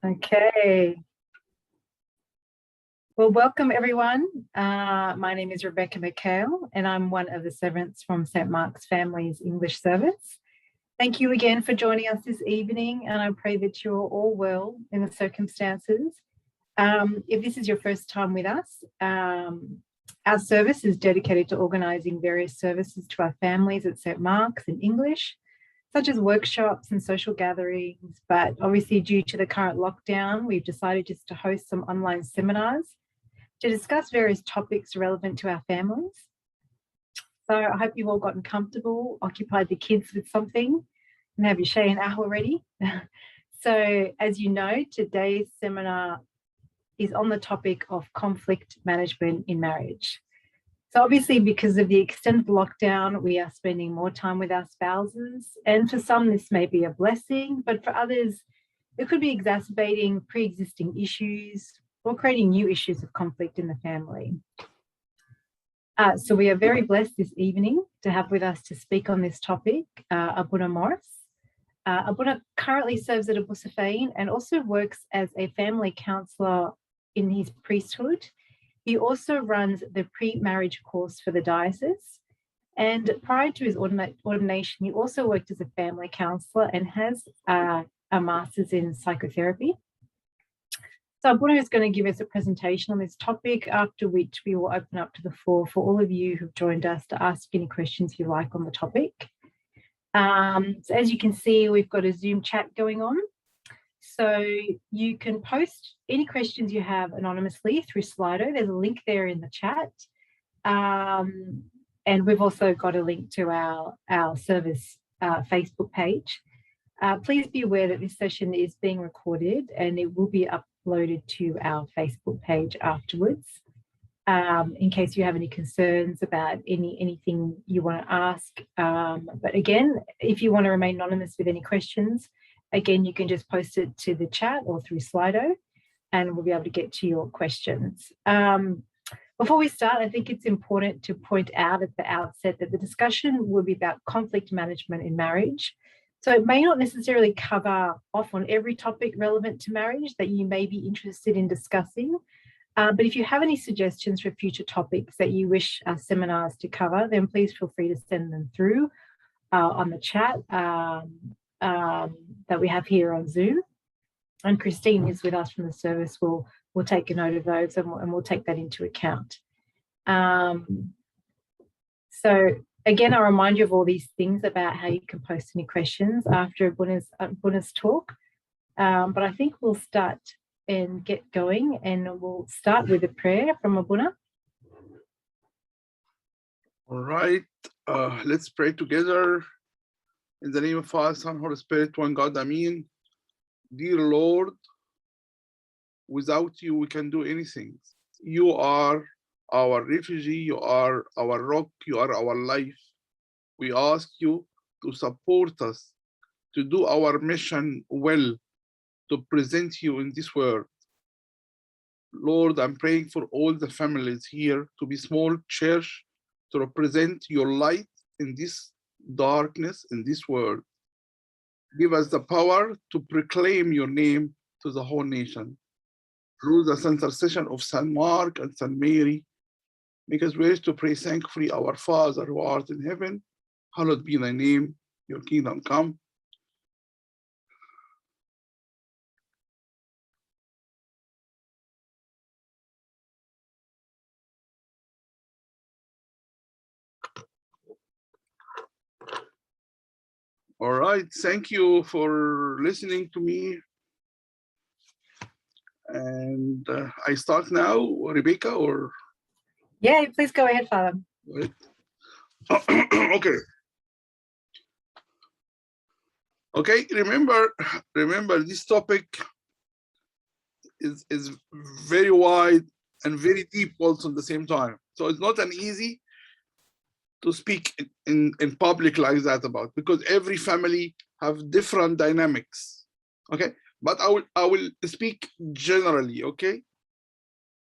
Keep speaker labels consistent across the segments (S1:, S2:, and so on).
S1: Okay. Well, welcome everyone. My name is Rebecca McHale and I'm one of the servants from St. Mark's Family's English service. Thank you again for joining us this evening, and I pray that you're all well in the circumstances. If this is your first time with us, our service is dedicated to organising various services to our families at St. Mark's in English, such as workshops and social gatherings. But obviously, due to the current lockdown, we've decided just to host some online seminars to discuss various topics relevant to our families. So I hope you've all gotten comfortable, occupied the kids with something, and have your shay and ahwa ready. So as you know, today's seminar is on the topic of conflict management in marriage. So obviously, because of the extended lockdown, we are spending more time with our spouses. And for some, this may be a blessing, but for others, it could be exacerbating pre-existing issues or creating new issues of conflict in the family. So we are very blessed this evening to have with us to speak on this topic, Abuna Morris. Abuna currently serves at Abusafein and also works as a family counsellor in his priesthood. He also runs the pre-marriage course for the diocese. And prior to his ordination, he also worked as a family counsellor and has a master's in psychotherapy. So Abuna is going to give us a presentation on this topic, after which we will open up to the floor for all of you who've joined us to ask any questions you like on the topic. So as you can see, we've got a Zoom chat going on. So you can post any questions you have anonymously through Slido. There's a link there in the chat. And we've also got a link to our service Facebook page. Please be aware that this session is being recorded and it will be uploaded to our Facebook page afterwards. In case you have any concerns about anything you want to ask. But again, if you want to remain anonymous with any questions, again, you can just post it to the chat or through Slido and we'll be able to get to your questions. Before we start, I think it's important to point out at the outset that the discussion will be about conflict management in marriage. So it may not necessarily cover off on every topic relevant to marriage that you may be interested in discussing. But if you have any suggestions for future topics that you wish our seminars to cover, then please feel free to send them through on the chat that we have here on Zoom. And Christine is with us from the service. We'll take a note of those and we'll take that into account. So again, I'll remind you of all these things about how you can post any questions after Abuna's talk. But I think we'll start and get going, and we'll start with a prayer from Abuna.
S2: All right, let's pray together. In the name of Father, Son, Holy Spirit, one God, Amen. Dear Lord, without you, we can do anything. You are our refugee, you are our rock, you are our life. We ask you to support us, to do our mission well, to present you in this world. Lord, I'm praying for all the families here to be small church, to represent your light in this darkness, in this world. Give us the power to proclaim your name to the whole nation. Through the intercession of St. Mark and St. Mary, make us worthy to pray thankfully, our Father who art in heaven, hallowed be thy name, your kingdom come. All right, thank you for listening to me. And I start now, Rebecca, or?
S1: Yeah, please go ahead, Father.
S2: Okay. Okay, remember this topic is very wide and very deep also at the same time. So it's not an easy to speak in public like that about, because every family have different dynamics. Okay, but I will speak generally, okay?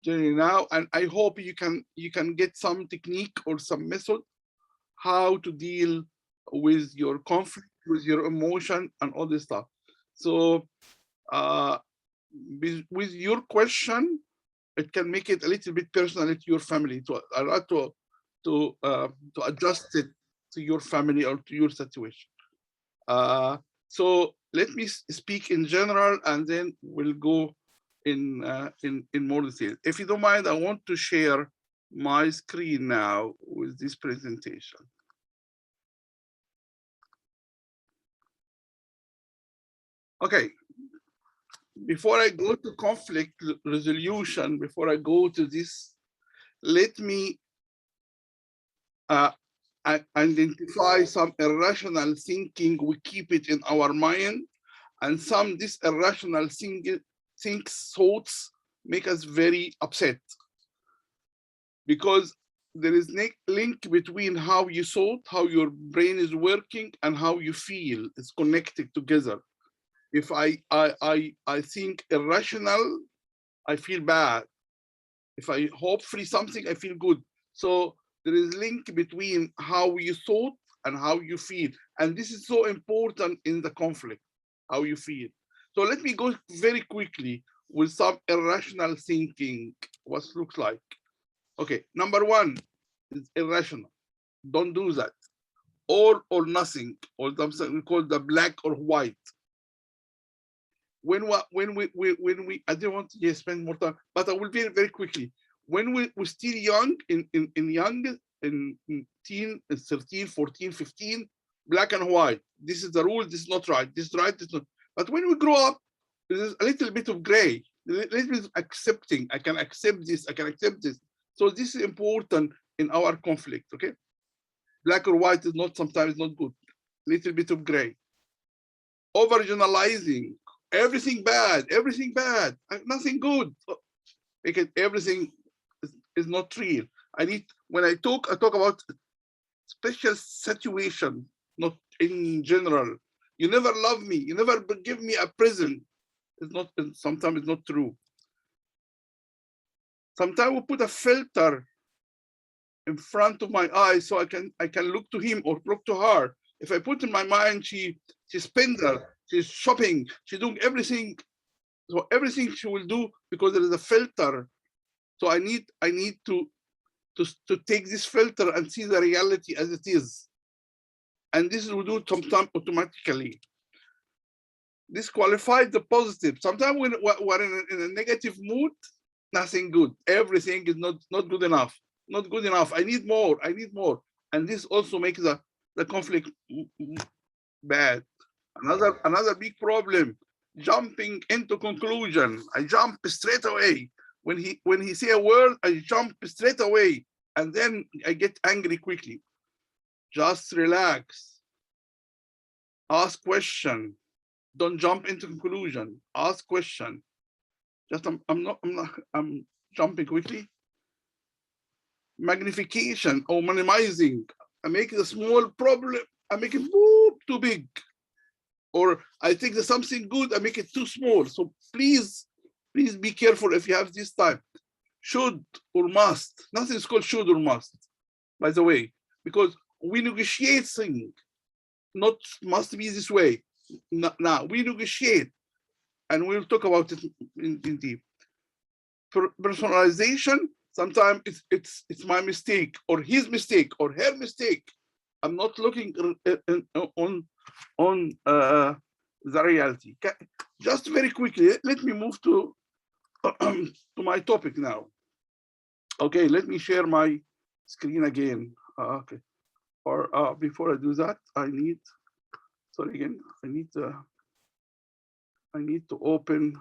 S2: Generally now, and I hope you can get some technique or some method how to deal with your conflict, with your emotion and all this stuff. So with your question, it can make it a little bit personal to your family, to allow to adjust it to your family or to your situation. So let me speak in general, and then we'll go in more detail. If you don't mind, I want to share my screen now with this presentation. Okay. Before I go to conflict resolution, before I go to this, let me identify some irrational thinking. We keep it in our mind, and some this irrational thoughts make us very upset, because there is a link between how you thought, how your brain is working, and how you feel. It's connected together. If I think irrational, I feel bad. If I hope for something, I feel good. So there is a link between how you thought and how you feel. And this is so important in the conflict, how you feel. So let me go very quickly with some irrational thinking, what it looks like. Okay, number one is irrational. Don't do that. All or nothing, or something we call the black or white. When we I don't want to spend more time, but I will very quickly. When we're still young, in teen, 13, 14, 15, black and white. This is the rule, this is not right, this is right, this is not. But when we grow up, there's a little bit of gray, a little bit of accepting. I can accept this, I can accept this. So this is important in our conflict, okay? Black or white is not sometimes not good. Little bit of gray. Overgeneralizing. Everything bad, nothing good. Because everything is not real. When I talk about special situation, not in general. You never love me, you never give me a present. It's not, sometimes it's not true. Sometimes we put a filter in front of my eyes so I can look to him or look to her. If I put in my mind she's spender, she's shopping, she's doing everything. So everything she will do because there is a filter. So I need to take this filter and see the reality as it is. And this will do sometimes automatically. Disqualify the positive. Sometimes when we're in a negative mood, nothing good. Everything is not good enough. Not good enough. I need more. I need more. And this also makes the conflict bad. Another big problem, jumping into conclusion. I jump straight away. When he say a word, I jump straight away. And then I get angry quickly. Just relax. Ask question. Don't jump into conclusion. Ask question. Just I'm jumping quickly. Magnification or minimizing. I make the small problem, I make it too big. Or I think there's something good, I make it too small. So please be careful if you have this type. Should or must. Nothing is called should or must, by the way, because we negotiate things. Not must be this way. Now we negotiate, and we'll talk about it in deep. Personalization, sometimes it's my mistake or his mistake or her mistake. I'm not looking on the reality. Just very quickly, let me move to to my topic now. Okay, let me share my screen again. Okay, or before I do that, I need to open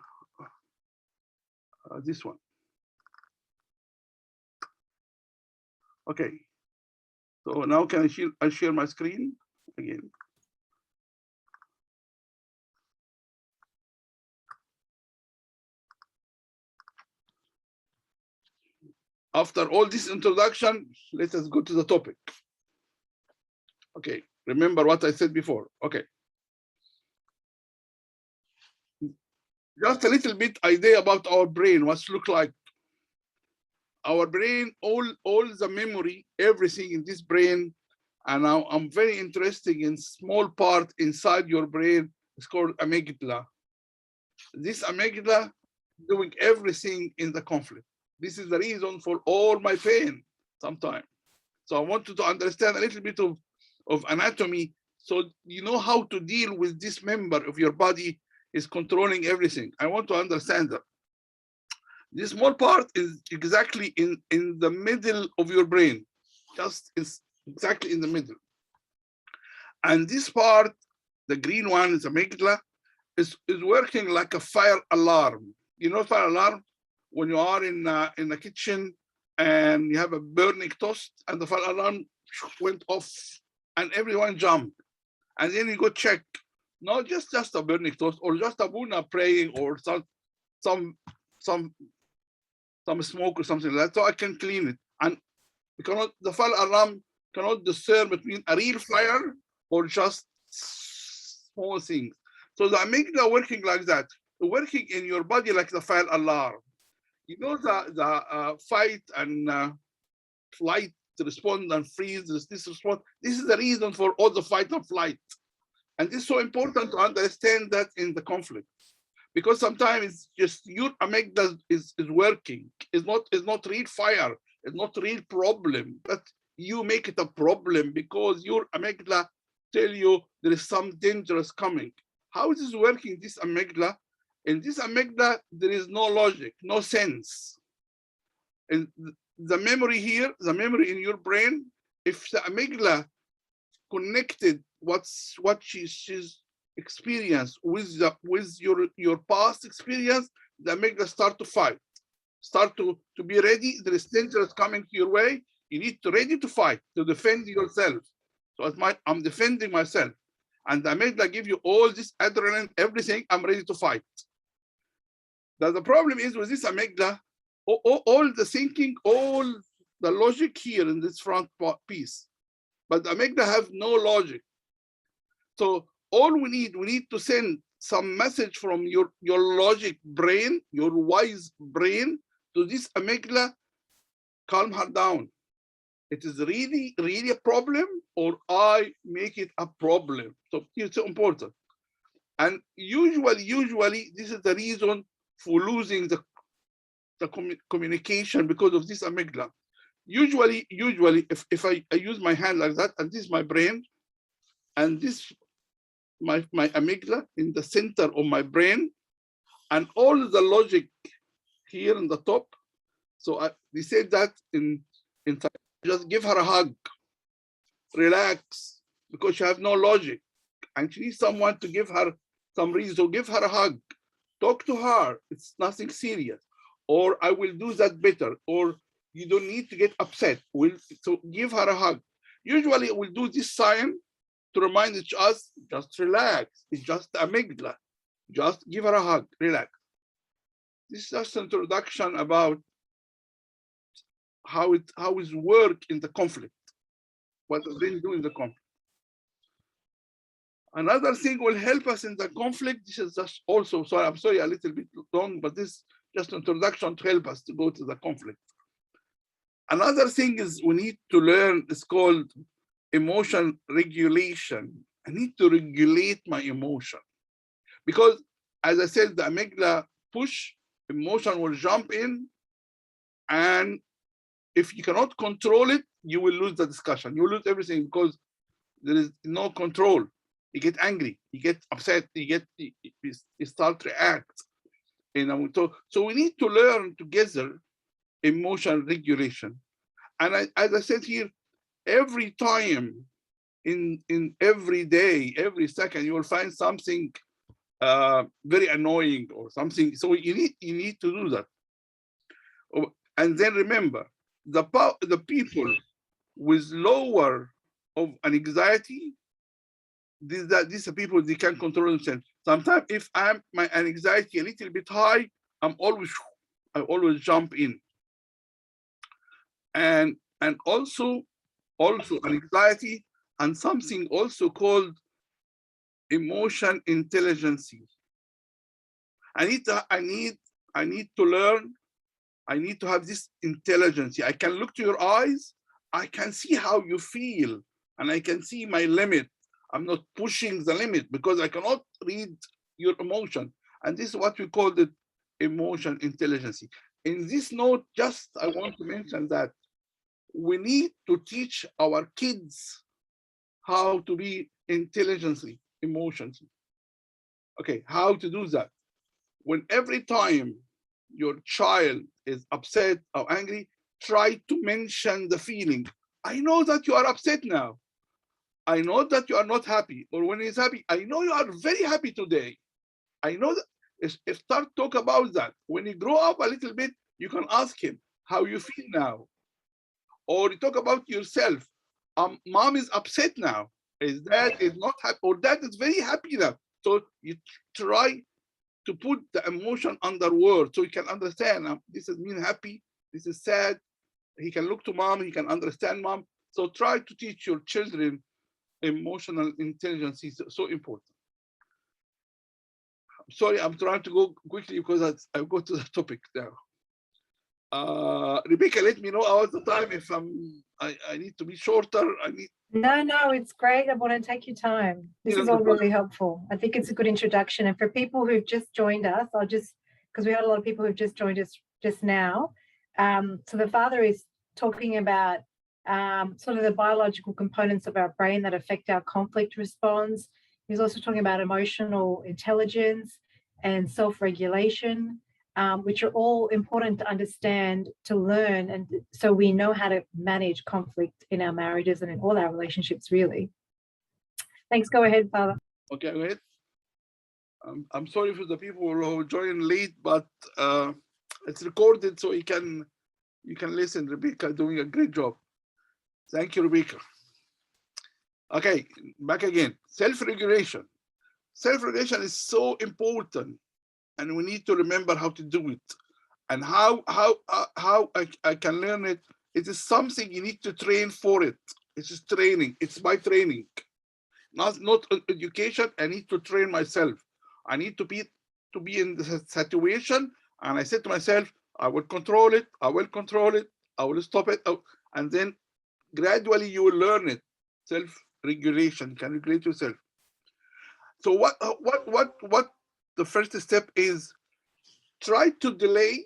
S2: this one. Okay, so now can I share my screen again? After all this introduction, let us go to the topic. Okay, remember what I said before. Okay. Just a little bit idea about our brain, what's look like. Our brain, all the memory, everything in this brain, and now I'm very interested in small part inside your brain. It's called amygdala. This amygdala doing everything in the conflict. This is the reason for all my pain sometimes. So I want you to understand a little bit of anatomy, so you know how to deal with this member of your body is controlling everything. I want to understand that. This small part is exactly in the middle of your brain, just is exactly in the middle. And this part, the green one is amygdala, is working like a fire alarm. You know, fire alarm, when you are in the kitchen and you have a burning toast and the fire alarm went off and everyone jumped. And then you go check, not just a burning toast or just a Buna praying or some smoke or something like that, so I can clean it. And the fire alarm cannot discern between a real fire or just small things. So the amygdala working like that, working in your body like the fire alarm. You know, the fight and flight response and freeze, this response. This is the reason for all the fight and flight. And this is so important to understand that in the conflict. Because sometimes it's just your amygdala is working. It's not real fire. It's not real problem. But you make it a problem because your amygdala tell you there is some dangerous coming. How is this working, this amygdala? In this amygdala, there is no logic, no sense. And the memory here, the memory in your brain, if the amygdala connected what she's experienced with your past experience, the amygdala start to fight, start to be ready. There is dangerous coming your way. You need to ready to fight, to defend yourself. So I'm defending myself. And the amygdala give you all this adrenaline, everything, I'm ready to fight. Now the problem is with this amygdala, all the thinking, all the logic here in this front piece, but the amygdala have no logic. So all we need to send some message from your logic brain, your wise brain, to this amygdala, calm her down. It is really, really a problem, or I make it a problem. So it's so important. And usually this is the reason for losing the communication because of this amygdala. Usually, if I use my hand like that, and this is my brain, and this my amygdala in the center of my brain, and all the logic here in the top. So we said that in just give her a hug, relax, because she has no logic, and she needs someone to give her some reason. So give her a hug, talk to her. It's nothing serious, or I will do that better, or you don't need to get upset. So give her a hug. Usually we'll do this sign to remind each us, just relax. It's just the amygdala. Just give her a hug, relax. This is just an introduction about how is work in the conflict, what does it do in the conflict. Another thing will help us in the conflict. This is just also, sorry, I'm sorry, a little bit long, but this is just an introduction to help us to go to the conflict. Another thing is we need to learn, it's called emotion regulation. I need to regulate my emotion. Because as I said, the amygdala push, emotion will jump in, and if you cannot control it, you will lose the discussion. You will lose everything because there is no control. You get angry, you get upset, you start to react. So we need to learn together emotion regulation. And as I said here, every time in every day, every second, you will find something very annoying or something. So you need to do that. And then remember, the people with lower of an anxiety, these are people, they can control themselves. Sometimes if my anxiety a little bit high, I always jump in. And also anxiety and something also called emotion intelligence. I need to learn. I need to have this intelligence. I can look to your eyes. I can see how you feel, and I can see my limit. I'm not pushing the limit because I cannot read your emotion. And this is what we call it emotion intelligence. In this note, just I want to mention that we need to teach our kids how to be intelligently, emotions. Okay, how to do that? When every time your child is upset or angry, try to mention the feeling. I know that you are upset now. I know that you are not happy. Or when he's happy, I know you are very happy today. I know that. Start talk about that. When you grow up a little bit, you can ask him how you feel now. Or you talk about yourself. Mom is upset now. Is dad is not happy, or dad is very happy now. So you try to put the emotion under words so he can understand. This is mean happy, this is sad. He can look to mom, he can understand mom. So try to teach your children emotional intelligence is so important. Sorry, I'm trying to go quickly because I go to the topic now. Rebecca, let me know all the time if I need to be shorter.
S1: No, it's great. I want to take your time. This is all really helpful. I think it's a good introduction. And for people who've just joined us, because we had a lot of people who've just joined us just now. So the father is talking about sort of the biological components of our brain that affect our conflict response. He's also talking about emotional intelligence and self-regulation, which are all important to understand, to learn, and so we know how to manage conflict in our marriages and in all our relationships, really. Thanks. Go ahead, Father.
S2: Okay, go ahead. I'm sorry for the people who joined late, but it's recorded so you can listen. Rebecca doing a great job. Thank you, Rebecca. Okay, back again. Self-regulation. Self-regulation is so important, and we need to remember how to do it. And how I can learn it. It is something you need to train for it. It's just training. It's by training, not education. I need to train myself. I need to be in the situation, and I said to myself, I will control it. I will control it. I will stop it, and then gradually you will learn it. Self-regulation, can regulate yourself. So what the first step is, try to delay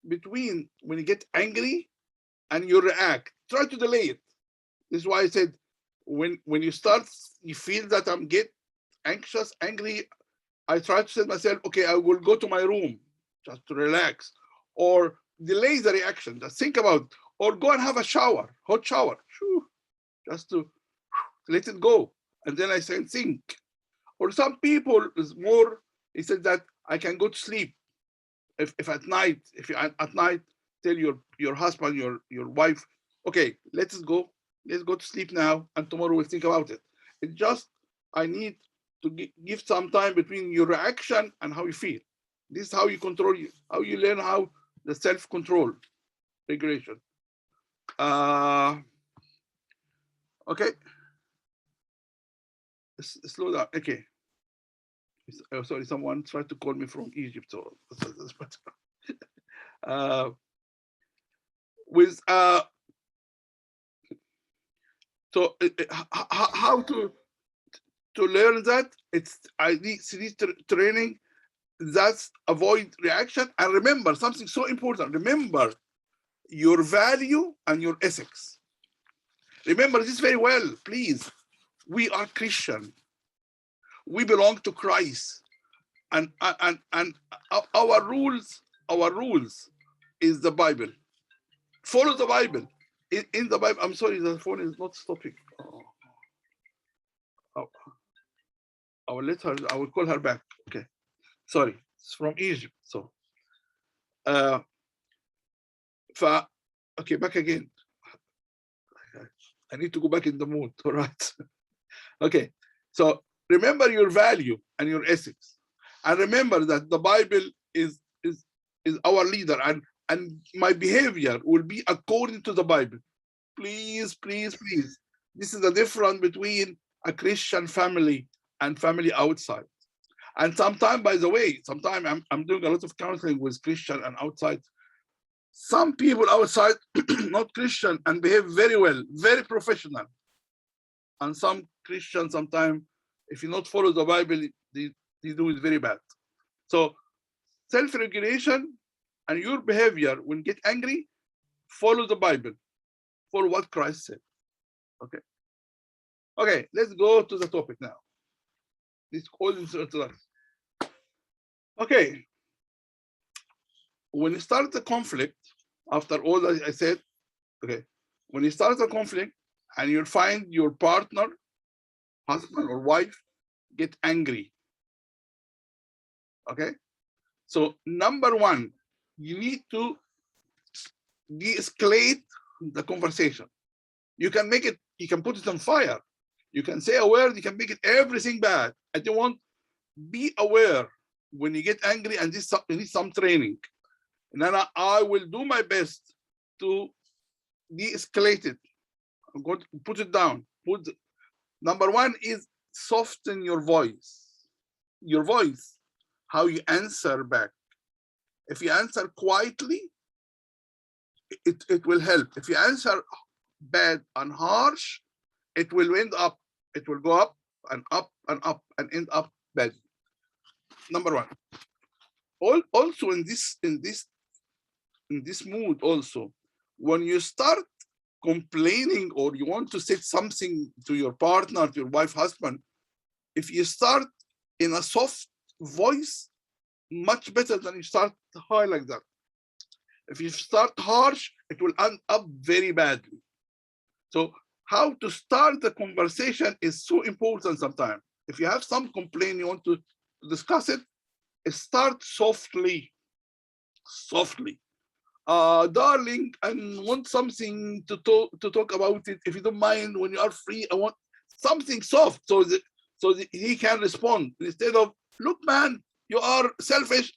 S2: between when you get angry and you react. Try to delay it. This is why I said when you feel that I'm get anxious, angry, I try to say to myself, okay, I will go to my room just to relax, or delay the reaction. Just think about, or go and have a shower, hot shower, just to let it go, and then I say think. Or some people is more. He said that I can go to sleep if at night. If you at night tell your husband, your wife, okay, let's go to sleep now, and tomorrow we'll think about it. It's just I need to give some time between your reaction and how you feel. This is how you control how you learn how the self-control regulation. Okay. Slow down. Okay. Oh, sorry, someone tried to call me from Egypt. So how to learn that? I need training. That's avoid reaction, and remember something so important. Remember your value and your ethics. Remember this very well, please. We are Christian. We belong to Christ, and our rules is the Bible. Follow the Bible. In the Bible, I'm sorry, the phone is not stopping. I will let her. I will call her back. Okay, sorry, it's from Egypt. So, okay, back again. I need to go back in the mood. All right. Okay, so remember your value and your ethics, and remember that the Bible is our leader, and my behavior will be according to the Bible. Please, please, please. This is the difference between a Christian family and family outside. And sometimes, by the way, sometimes I'm doing a lot of counseling with Christian and outside. Some people outside not Christian and behave very well, very professional. And some Christians, sometimes, if you not follow the Bible, they do it very bad. So self-regulation and your behavior when get angry, follow the Bible, follow what Christ said. Okay. Okay, let's go to the topic now. This all is introduction. Okay. When you start the conflict, after all that I said, okay, when you start the conflict and you find your partner, husband or wife, get angry. Okay. So number one, you need to de-escalate the conversation. You can make it, you can put it on fire. You can say a word, you can make it everything bad. I don't want, be aware when you get angry, and this you need some training. And then I will do my best to de-escalate it. I'm going to put it down. Number one is soften your voice. Your voice, how you answer back. If you answer quietly, it will help. If you answer bad and harsh, it will end up, it will go up and up and up and end up bad. Number one. Also in this mood also, when you start complaining or you want to say something to your partner, to your wife, husband, if you start in a soft voice, much better than you start high like that. If you start harsh, it will end up very badly. So how to start the conversation is so important sometimes. If you have some complaint, you want to discuss it, start softly. Softly. Darling, I want something to talk about it. If you don't mind, when you are free, I want something soft so that he can respond instead of, look, man, you are selfish.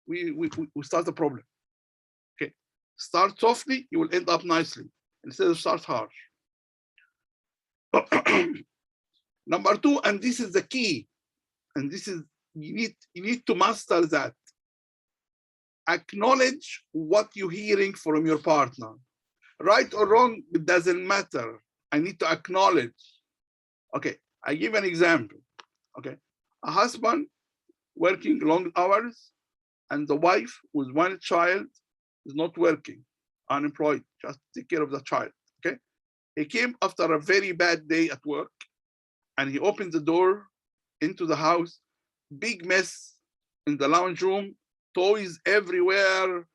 S2: We start the problem. Okay, start softly, you will end up nicely instead of start harsh. Number two, and this is the key, and this is you need to master that. Acknowledge what you're hearing from your partner. Right or wrong, it doesn't matter. I need to acknowledge. Okay, I give an example. Okay, a husband working long hours and the wife with one child is not working, unemployed, just take care of the child. Okay, he came after a very bad day at work and he opened the door into the house, big mess in the lounge room, toys everywhere,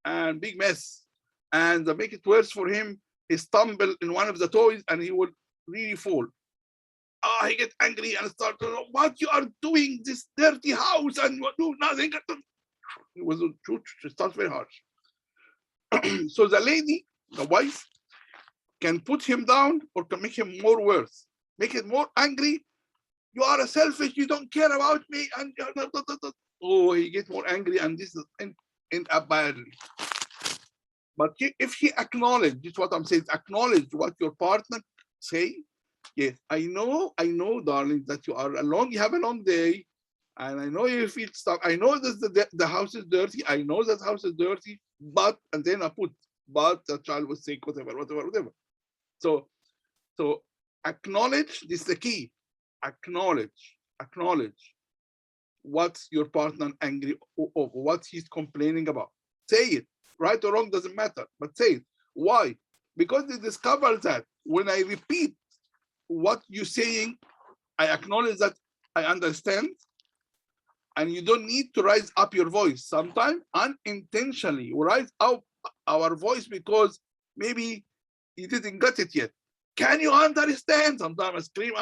S2: and big mess. And to make it worse for him, he stumbled in one of the toys and he would really fall. He get angry and start, what you are doing, this dirty house, and you do nothing. It was true, she starts very harsh. So the lady, the wife, can put him down or can make him more worse, make it more angry. You are a selfish, you don't care about me, and he gets more angry, and this is end up badly. But if he acknowledge, this is what I'm saying, acknowledge what your partner say. Yes, I know, darling, that you have a long day, and I know you feel stuck. I know that the house is dirty. I know that house is dirty, but, and then I put, but the child was sick, whatever. So acknowledge, this is the key. Acknowledge what's your partner angry over, what he's complaining about. Say it, right or wrong, doesn't matter, but say it. Why? Because they discover that when I repeat what you're saying, I acknowledge that I understand, and you don't need to raise up your voice. Sometimes unintentionally we raise up our voice because maybe you didn't get it yet. Can you understand? Sometimes I scream,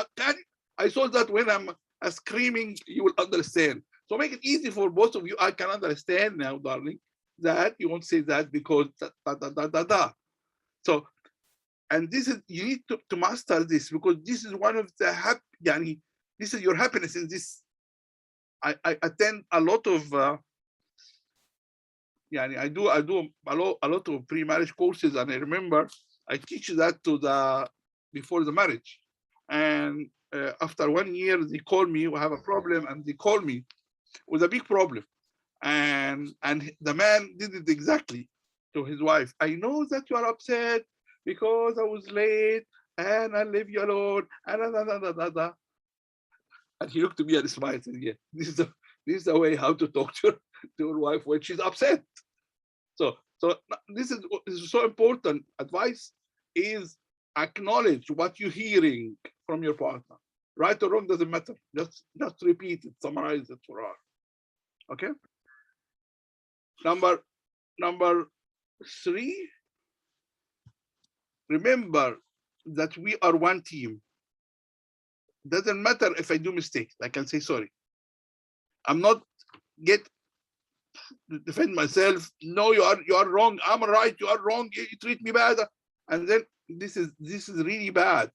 S2: I saw that when I'm screaming, you will understand. So make it easy for both of you. I can understand now, darling, that you won't say that because da. So, and this is, you need to master this, because this is one of the this is your happiness in this. I attend a lot of I do a lot of pre-marriage courses, and I remember I teach that to before the marriage, and after 1 year they call me, we have a problem, and they call me with a big problem, and the man did it exactly to his wife. I know that you are upset because I was late and I leave you alone, and and he looked at me and smiled and said, yeah, This is the way how to talk to your wife when she's upset. So this is so important. Advice is acknowledge what you're hearing from your partner. Right or wrong doesn't matter. Just repeat it, summarize it for her. Okay. Number 3. Remember that we are one team. Doesn't matter if I do mistakes. I can say sorry. I'm not defend myself. No, you are wrong. I'm right. You are wrong. You treat me bad. And then this is really bad,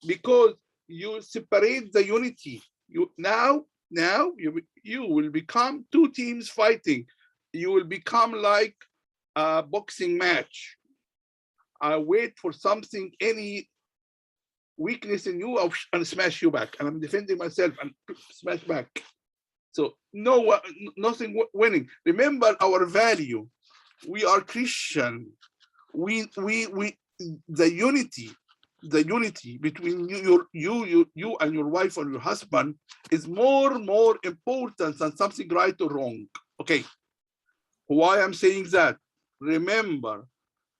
S2: because you separate the unity. You now you will become 2 teams fighting. You will become like a boxing match. I wait for something, any weakness in you, and smash you back. And I'm defending myself and smash back. So nothing winning. Remember our value. We are Christian. We the unity between you and your wife or your husband is more important than something right or wrong. Okay. Why I'm saying that? Remember,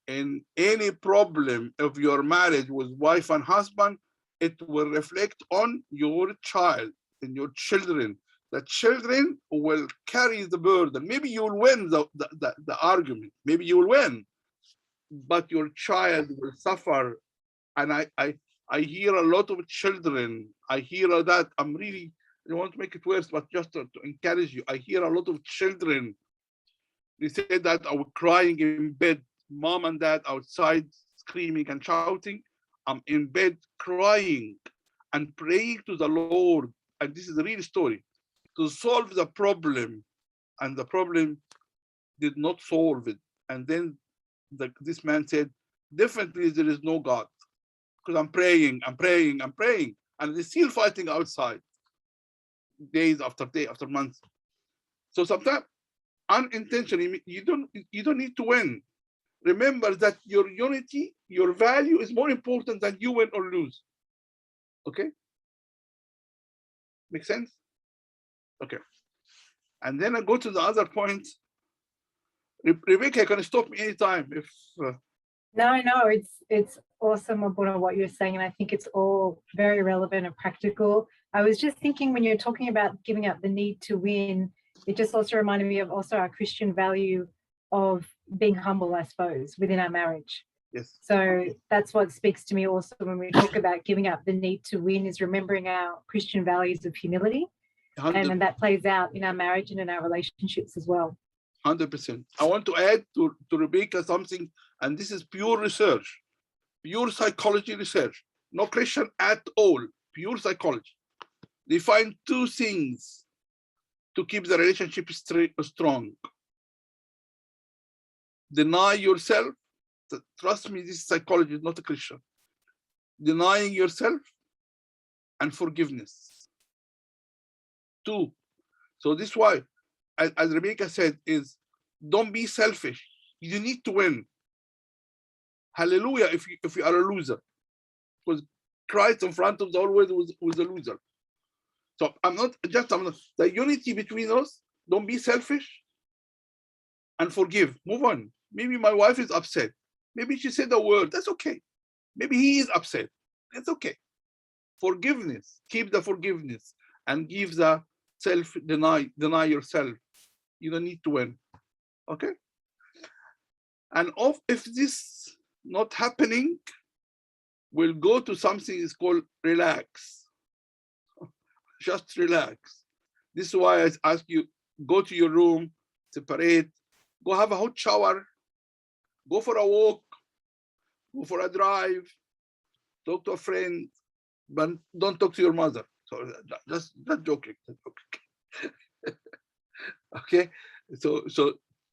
S2: in any problem of your marriage with wife and husband, it will reflect on your child and your children. The children will carry the burden. Maybe you'll win the argument. Maybe you will win, but your child will suffer. And I hear a lot of children. I hear that. I don't want to make it worse, but just to encourage you. I hear a lot of children. They say that I was crying in bed, mom and dad outside screaming and shouting. I'm in bed crying and praying to the Lord. And this is a real story, to solve the problem. And the problem did not solve it. And then this man said, definitely there is no God. Because I'm praying. And they're still fighting outside, days after day after months. So sometimes unintentionally, you don't need to win. Remember that your unity, your value is more important than you win or lose. Okay? Make sense? Okay. And then I go to the other point. Rebecca, you can stop me anytime if.
S1: No, it's awesome, Abuna, what you're saying, and I think it's all very relevant and practical. I was just thinking, when you're talking about giving up the need to win, it just also reminded me of also our Christian value of being humble, I suppose, within our marriage.
S2: Yes.
S1: So that's what speaks to me also when we talk about giving up the need to win, is remembering our Christian values of humility. 100%. And that plays out in our marriage and in our relationships as well.
S2: 100%. I want to add to Rebecca something, and this is pure research, pure psychology research, no Christian at all, pure psychology. They find 2 things to keep the relationship strong. Deny yourself. Trust me, this psychology is not a Christian. Denying yourself and forgiveness. 2. So this is why, as Rebecca said, is don't be selfish. You need to win. Hallelujah if you are a loser. Because Christ in front of the whole world was a loser. So I'm not, the unity between us, don't be selfish and forgive. Move on. Maybe my wife is upset. Maybe she said a word. That's okay. Maybe he is upset. That's okay. Forgiveness. Keep the forgiveness and give the deny yourself. You don't need to win. Okay? And if this not happening, we'll go to something is called relax. Just relax. This is why I ask you, go to your room, separate, go have a hot shower, go for a walk, go for a drive, talk to a friend, but don't talk to your mother. So that's not joking. Okay, so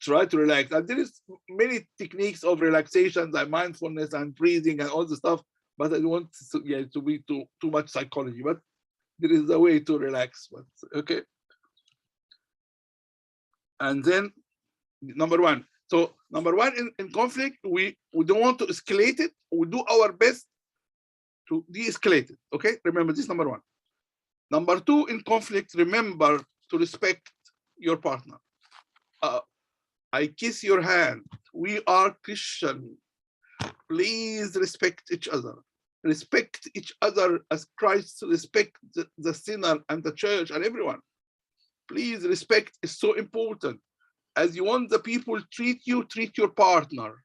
S2: try to relax. And there is many techniques of relaxation, like mindfulness and breathing and all the stuff, but I don't want to be too much psychology. But there is a way to relax. But okay. And then number 1. So number 1 in conflict, we don't want to escalate it. We do our best to de-escalate it. Okay, remember this, number 1. Number 2 in conflict, remember to respect your partner. I kiss your hand. We are Christian. Please respect each other. Respect each other as Christ respect the sinner and the church and everyone. Please, respect is so important. As you want the people treat you, treat your partner.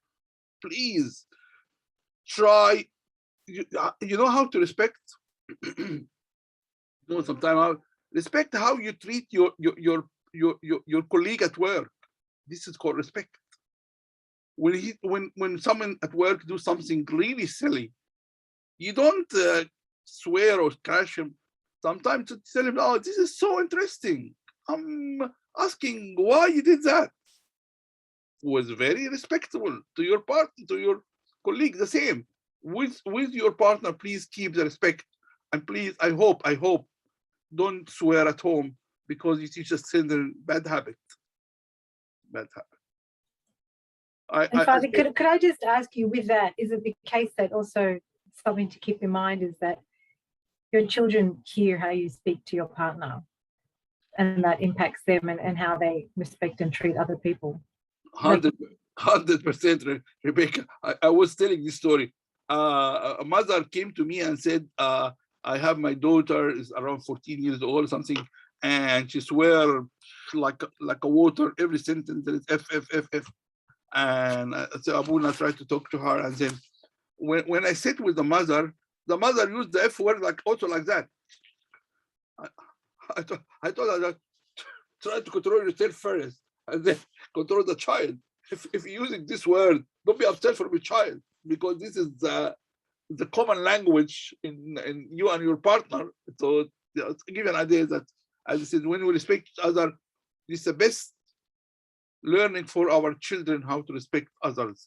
S2: Please try. You know how to respect. No, sometimes respect how you treat your colleague at work. This is called respect. When someone at work do something really silly, you don't swear or crash him. Sometimes to tell him, "Oh, this is so interesting. I'm asking why you did that." Was very respectable to your partner, to your colleague. The same with your partner. Please keep the respect, and please, I hope, don't swear at home because you teach us children bad habit. Bad habit.
S1: And Father, could I just ask you with that, is it the case that also something to keep in mind is that your children hear how you speak to your partner and that impacts them and how they respect and treat other people?
S2: 100%, Rebecca. I was telling this story. A mother came to me and said, I have my daughter is around 14 years old or something, and she swear like a water. Every sentence there is F. And so Abuna tried to talk to her, and then when I sit with the mother used the F word like also like that. I told her that try to control yourself first, and then control the child. If you're using this word, don't be upset for your child, because this is the common language in you and your partner. So to give you an idea that, as I said, when we respect each other, this is the best learning for our children how to respect others.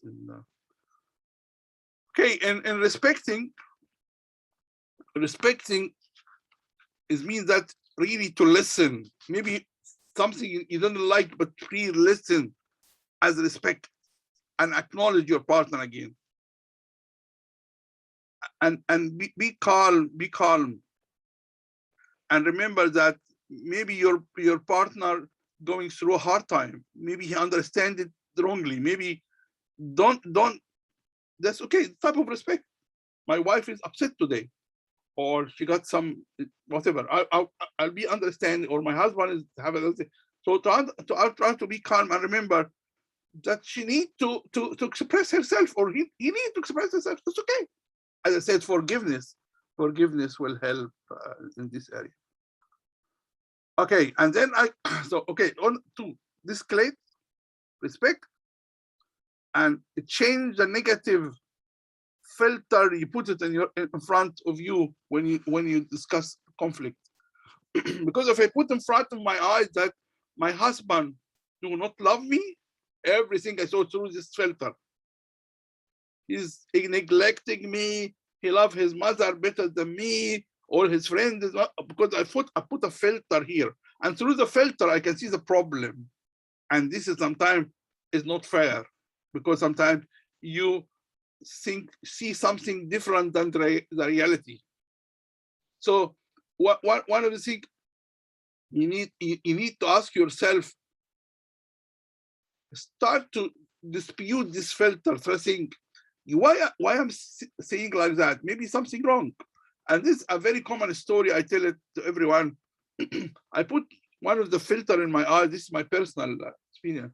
S2: Okay, and respecting is means that really to listen. Maybe something you don't like, but please listen as respect and acknowledge your partner again. And be calm. And remember that maybe your partner going through a hard time. Maybe he understands it wrongly. Maybe don't. That's okay. Type of respect. My wife is upset today, or she got some whatever. I'll be understanding, or my husband is having a. So I'll try to be calm and remember that she needs to express herself, or he needs to express himself. That's okay. As I said, forgiveness will help in this area. Okay, and then on to de-escalate, respect, and change the negative filter. You put it in front of you when you discuss conflict. Because if I put in front of my eyes that my husband do not love me, everything I saw through this filter. He's neglecting me. He loves his mother better than me, or his friend is not, because I put a filter here, and through the filter I can see the problem, and this is sometimes is not fair, because sometimes you see something different than the reality. So one of the things you need to ask yourself, start to dispute this filter. So think, why I'm saying like that? Maybe something wrong. And this is a very common story. I tell it to everyone. I put one of the filter in my eye. This is my personal experience.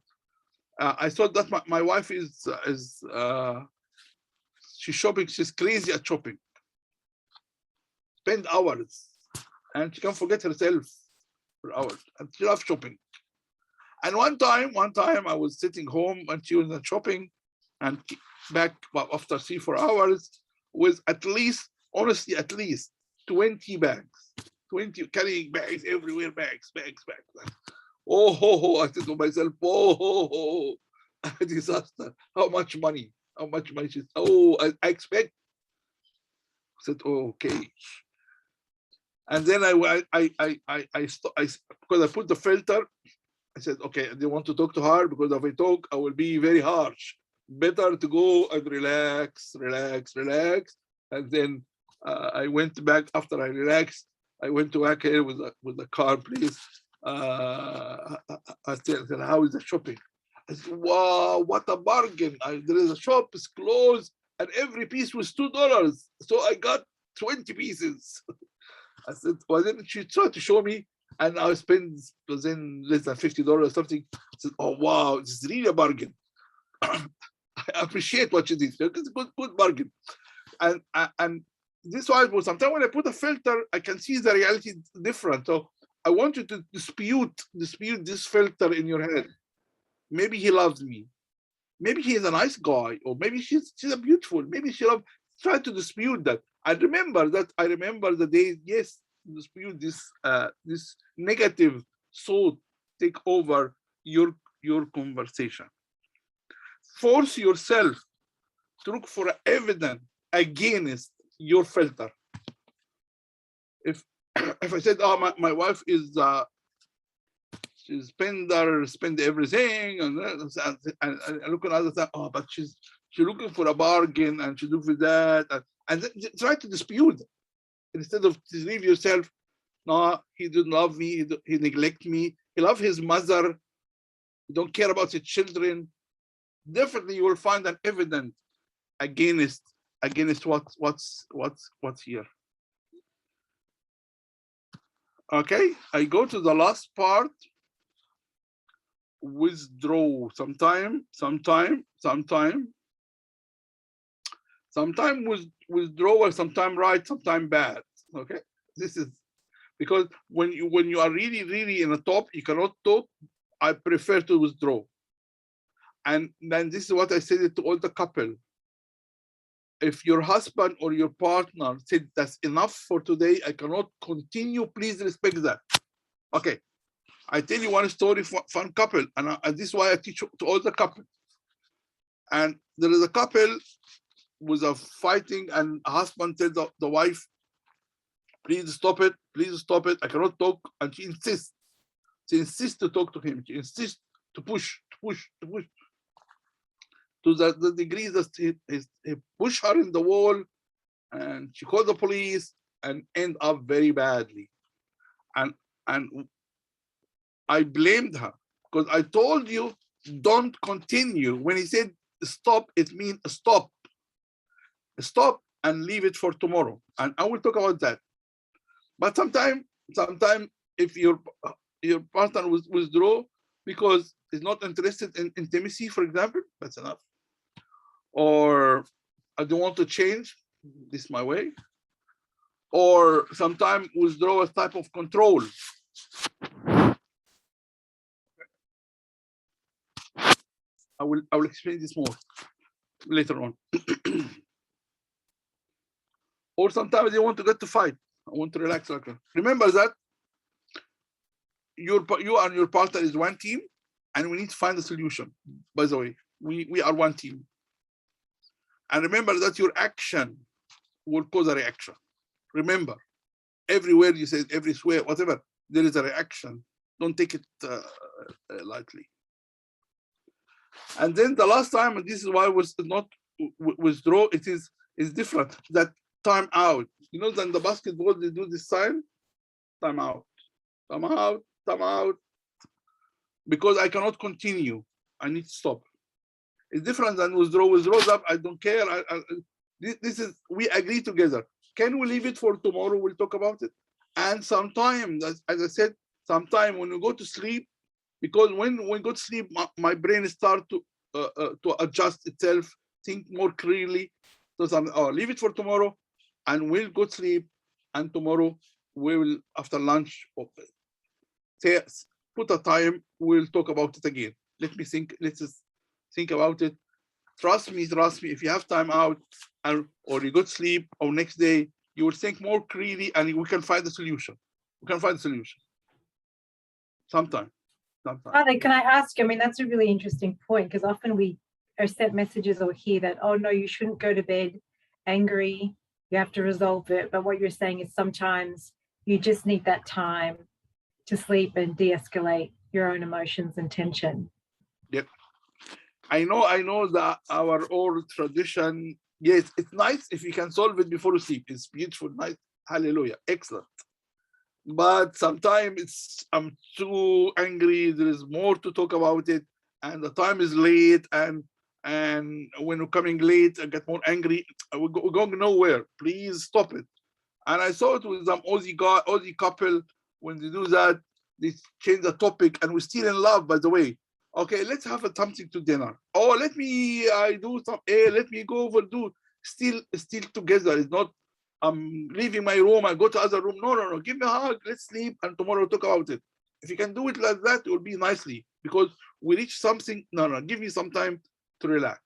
S2: I thought that my wife is she's shopping. She's crazy at shopping. Spend hours, and she can forget herself for hours. And she loves shopping. And one time I was sitting home and she was shopping, and back after 3-4 hours with at least 20 bags, 20 carrying bags everywhere, bags. Oh, I said to myself, oh, a disaster. How much money? She said, oh, I expect. I said, oh, okay. And then because I put the filter, I said, okay, I didn't want to talk to her, because if I talk, I will be very harsh. Better to go and relax. And then I went back after I relaxed. I went to back here with the car, please. I said, how is the shopping? I said, wow, what a bargain. There is a shop, it's closed, and every piece was $2. So I got 20 pieces. I said, why didn't she try to show me? And I spent then less than $50 or something. I said, oh, wow, this is really a bargain. I appreciate what she did. It's a good bargain. And this is why sometimes when I put a filter, I can see the reality different. So I want you to dispute this filter in your head. Maybe he loves me. Maybe he is a nice guy, or maybe she's a beautiful. Maybe she loves. Try to dispute that. I remember the days. Yes, dispute this negative thought take over your conversation. Force yourself to look for evidence against your filter. If I said, oh, my wife is she's spend everything, and look at other things, oh, but she's looking for a bargain, and she do for that, and try to dispute instead of to leave yourself. No, he didn't love me. He neglect me. He love his mother. He don't care about his children. Definitely, you will find an evidence against what's here. Okay, I go to the last part. Withdraw. Sometime withdrawal, sometime right, sometime bad. Okay, this is because when you are really in a top, you cannot talk. I prefer to withdraw. And then this is what I said to all the couple. If your husband or your partner said that's enough for today, I cannot continue, please respect that. Okay, I tell you one story for fun couple, and this is why I teach to all the couple. And there is a couple was a fighting, and a husband tells the wife, please stop it, I cannot talk. And she insists to talk to him. She insists to push to the degree that he pushed her in the wall, and she called the police and end up very badly. And I blamed her because I told you don't continue. When he said stop, it means stop and leave it for tomorrow. And I will talk about that. But sometimes if your partner withdraw because he's not interested in intimacy, for example, that's enough. Or I don't want to change, this is my way. Or sometimes withdraw a type of control. I will explain this more later on. Or sometimes they want to get to fight. I want to relax. Remember that you and your partner is one team, and we need to find a solution. By the way, we are one team. And remember that your action will cause a reaction. Remember, everywhere you say, every swear, whatever, there is a reaction. Don't take it lightly. And then the last time, and this is why I was not withdraw, it is different. That time out. You know, then the basketball, they do this sign, time out. Because I cannot continue. I need to stop. It's different than withdraw. Withdraws up, I don't care. This is, we agree together. Can we leave it for tomorrow? We'll talk about it. And sometimes, as I said, sometime when we go to sleep, because when we go to sleep, my brain starts to adjust itself, think more clearly. So leave it for tomorrow, and we'll go to sleep. And tomorrow we will, after lunch, put a time. We'll talk about it again. Let's just think about it. Trust me. If you have time out, or you go to sleep, or next day, you will think more clearly, and we can find the solution. Sometime.
S1: Father, can I ask? I mean, that's a really interesting point, because often we are sent messages or hear that, oh no, you shouldn't go to bed angry. You have to resolve it. But what you're saying is sometimes you just need that time to sleep and de-escalate your own emotions and tension.
S2: Yep. I know that our old tradition, yes, it's nice if you can solve it before you sleep. It's beautiful, nice, hallelujah, excellent. but sometimes I'm too angry. There is more to talk about it, and the time is late, and when we're coming late, I get more angry. We're going nowhere. Please stop it. And I saw it with some Aussie couple. When they do that, they change the topic, and we're still in love, by the way. Okay, let's have something to dinner. Oh, I do some. Let me go over do. Still together. It's not. I'm leaving my room. I go to other room. No. Give me a hug. Let's sleep, and tomorrow we'll talk about it. If you can do it like that, it will be nicely because we reach something. No. Give me some time to relax.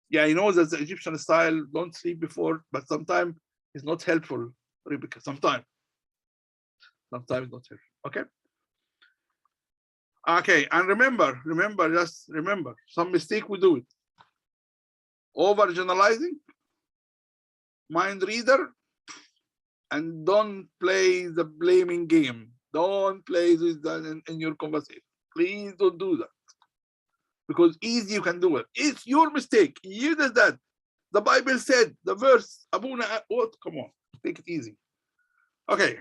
S2: Yeah, I know that's the Egyptian style. Don't sleep before, but sometimes it's not helpful, Rebecca. Sometimes it's not helpful. Okay, and remember, just remember, some mistake we do it. Overgeneralizing, mind reader, and don't play the blaming game. Don't play this in your conversation. Please don't do that. Because easy you can do it. It's your mistake. You did that. The Bible said, the verse, Abuna, what? Come on, take it easy. Okay,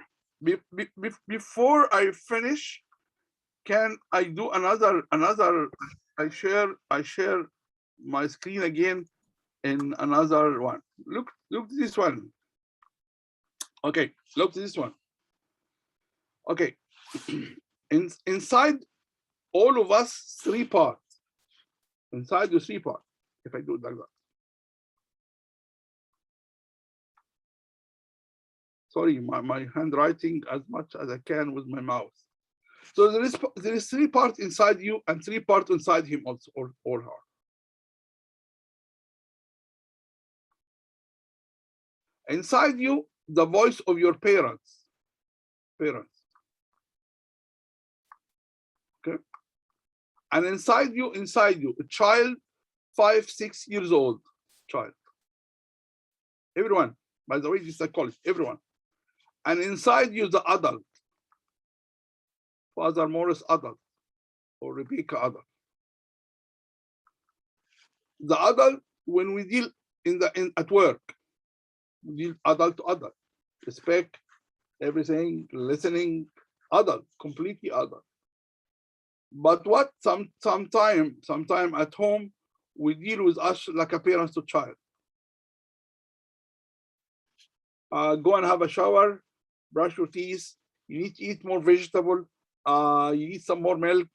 S2: before I finish, can I do another? I share my screen again in another one. Look this one. Okay, look to this one. Okay, inside all of us, 3 parts. Inside the 3 parts. If I do it like that. Sorry, my handwriting as much as I can with my mouse. So there is 3 parts inside you and 3 parts inside him also, or her. Inside you, the voice of your parents. Okay. And inside you, a child, 5, 6 years old, child. Everyone, by the way, this is psychology, everyone. And inside you, the adult. Father Morris adult, or Rebecca adult. The adult, when we deal at work, we deal adult to adult. Respect, everything, listening, adult, completely adult. But what sometime at home, we deal with us like a parent to child. Go and have a shower, brush your teeth. You need to eat more vegetable. You need some more milk.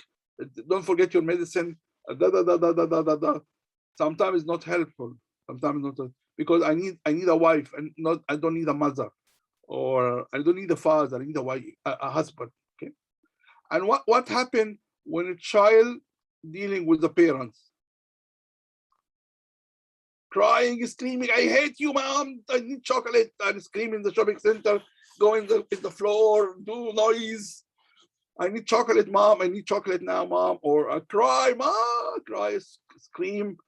S2: Don't forget your medicine. Sometimes it's not helpful. Sometimes not because I need a wife and I don't need a mother, or I don't need a father. I need a wife, a husband. Okay. And what happened when a child dealing with the parents? Crying, screaming, I hate you, mom. I need chocolate. And screaming in the shopping center, going in the floor, do noise. I need chocolate, mom. I need chocolate now, mom. Or I cry, mom. Cry, scream.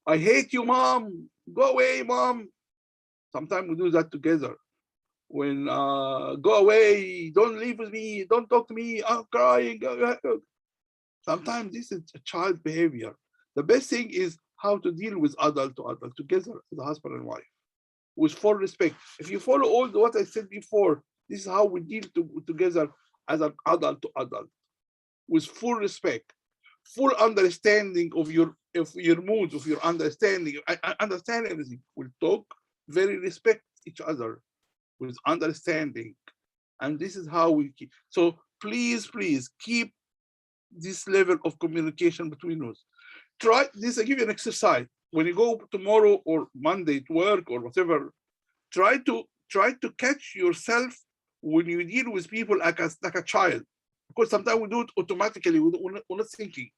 S2: I hate you, mom. Go away, mom. Sometimes we do that together. When go away, don't live with me, don't talk to me. I'm crying. Sometimes this is a child behavior. The best thing is how to deal with adult to adult together as a husband and wife with full respect. If you follow all what I said before, this is how we deal together as an adult to adult with full respect, full understanding of your moods, of your understanding. I understand everything. We'll talk, very respect each other with understanding. And this is how we keep. So please keep this level of communication between us. Try this. I give you an exercise. When you go tomorrow or Monday to work or whatever, try to catch yourself when you deal with people like a child, because sometimes we do it automatically. We're not thinking.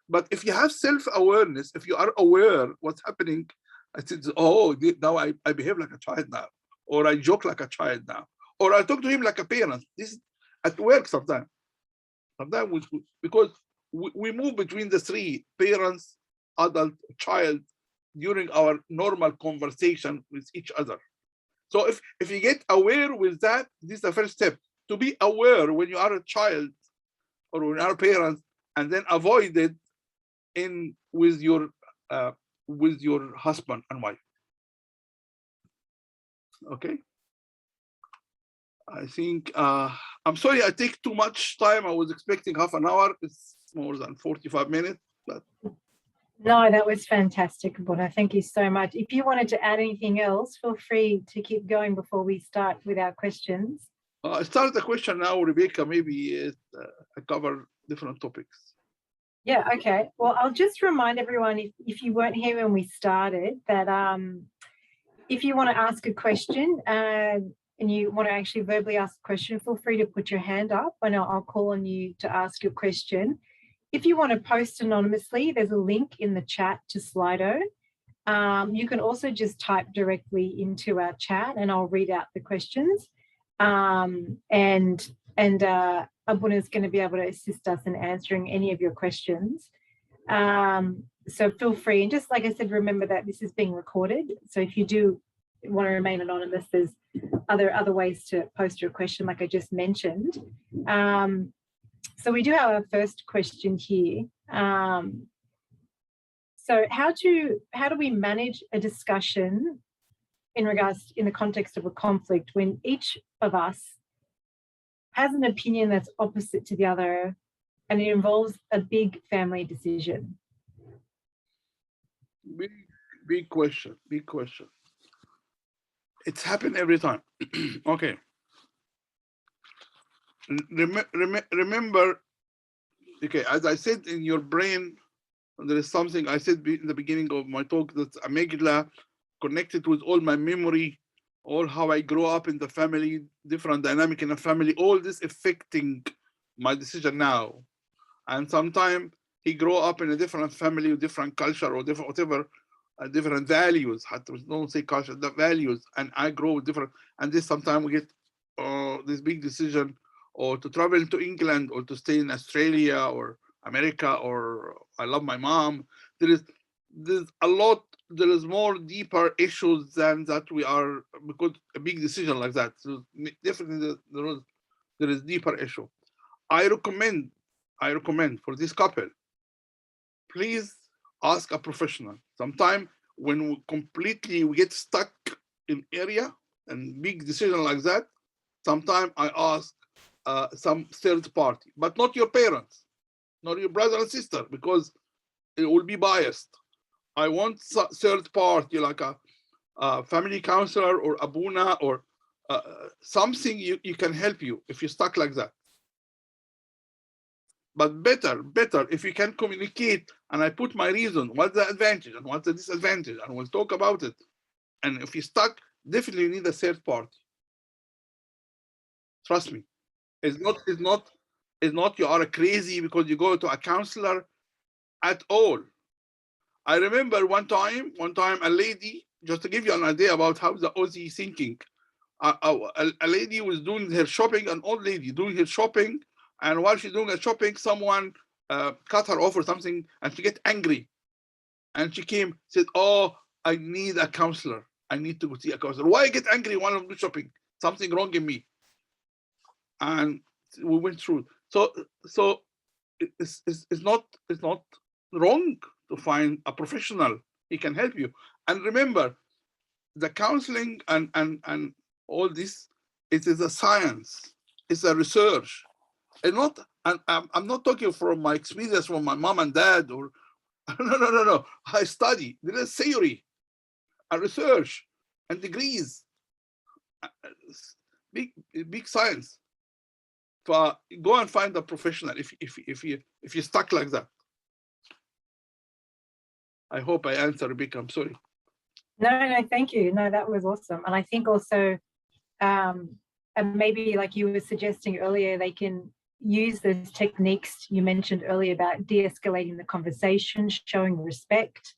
S2: But if you have self-awareness, if you are aware what's happening, I said, oh, now I behave like a child now, or I joke like a child now, or I talk to him like a parent. This is at work sometimes. Sometimes because we move between the 3, parents, adult, child, during our normal conversation with each other. So if you get aware with that, this is the first step. To be aware when you are a child or when you are parents, and then avoid it with your husband and wife. Okay. I think I'm sorry I take too much time. I was expecting half an hour. It's more than 45 minutes. But
S1: No, that was fantastic, Abuna. Thank you so much. If you wanted to add anything else, feel free to keep going before we start with our questions.
S2: I start the question now, Rebecca. Maybe I cover different topics.
S1: Yeah, okay. Well, I'll just remind everyone, if you weren't here when we started, that if you want to ask a question and you want to actually verbally ask a question, feel free to put your hand up and I'll call on you to ask your question. If you want to post anonymously, there's a link in the chat to Slido. You can also just type directly into our chat and I'll read out the questions. Abuna is going to be able to assist us in answering any of your questions. So feel free, and just like I said, remember that this is being recorded. So if you do want to remain anonymous, there's other ways to post your question, like I just mentioned. So we do have our first question here. So how do we manage a discussion in the context of a conflict when each of us has an opinion that's opposite to the other and it involves a big family decision?
S2: Big question. It's happened every time. Okay. Remember, okay, as I said, in your brain, there is something I said in the beginning of my talk, that's amygdala connected with all my memory, all how I grow up in the family, different dynamic in the family, all this affecting my decision now. And sometimes he grow up in a different family, different culture, or different whatever, different values. Don't say culture, the values, and I grow with different. And this sometimes we get this big decision, or to travel to England, or to stay in Australia or America, or I love my mom. There's a lot. There is more deeper issues than that we are, because a big decision like that. So definitely there is deeper issue. I recommend for this couple, please ask a professional. Sometimes when we get stuck in area and big decision like that, sometimes I ask some third party, but not your parents, not your brother and sister, because it will be biased. I want third party, like a family counselor or Abuna, or something you can help you if you're stuck like that. But better if you can communicate, and I put my reason, what's the advantage and what's the disadvantage, and we'll talk about it. And if you're stuck, definitely you need a third party. Trust me. It's not you are crazy because you go to a counselor at all. I remember one time a lady, just to give you an idea about how the Aussie thinking, a lady was doing her shopping, an old lady doing her shopping, and while she's doing her shopping, someone cut her off or something, and she get angry. And she came, said, "Oh, I need a counselor. I need to go see a counselor. Why I get angry while I'm doing shopping? Something wrong in me." And we went through. So it's not wrong to find a professional. He can help you. And remember, the counseling and all this, it is a science. It's a research. And I'm not talking from my experience from my mom and dad, or no. I study. There is theory, and research, and degrees. Big science. But go and find a professional if you're stuck like that. I hope I answered, Rebecca. I'm sorry.
S1: No, thank you. No, that was awesome. And I think also, and maybe like you were suggesting earlier, they can use those techniques you mentioned earlier about de-escalating the conversation, showing respect,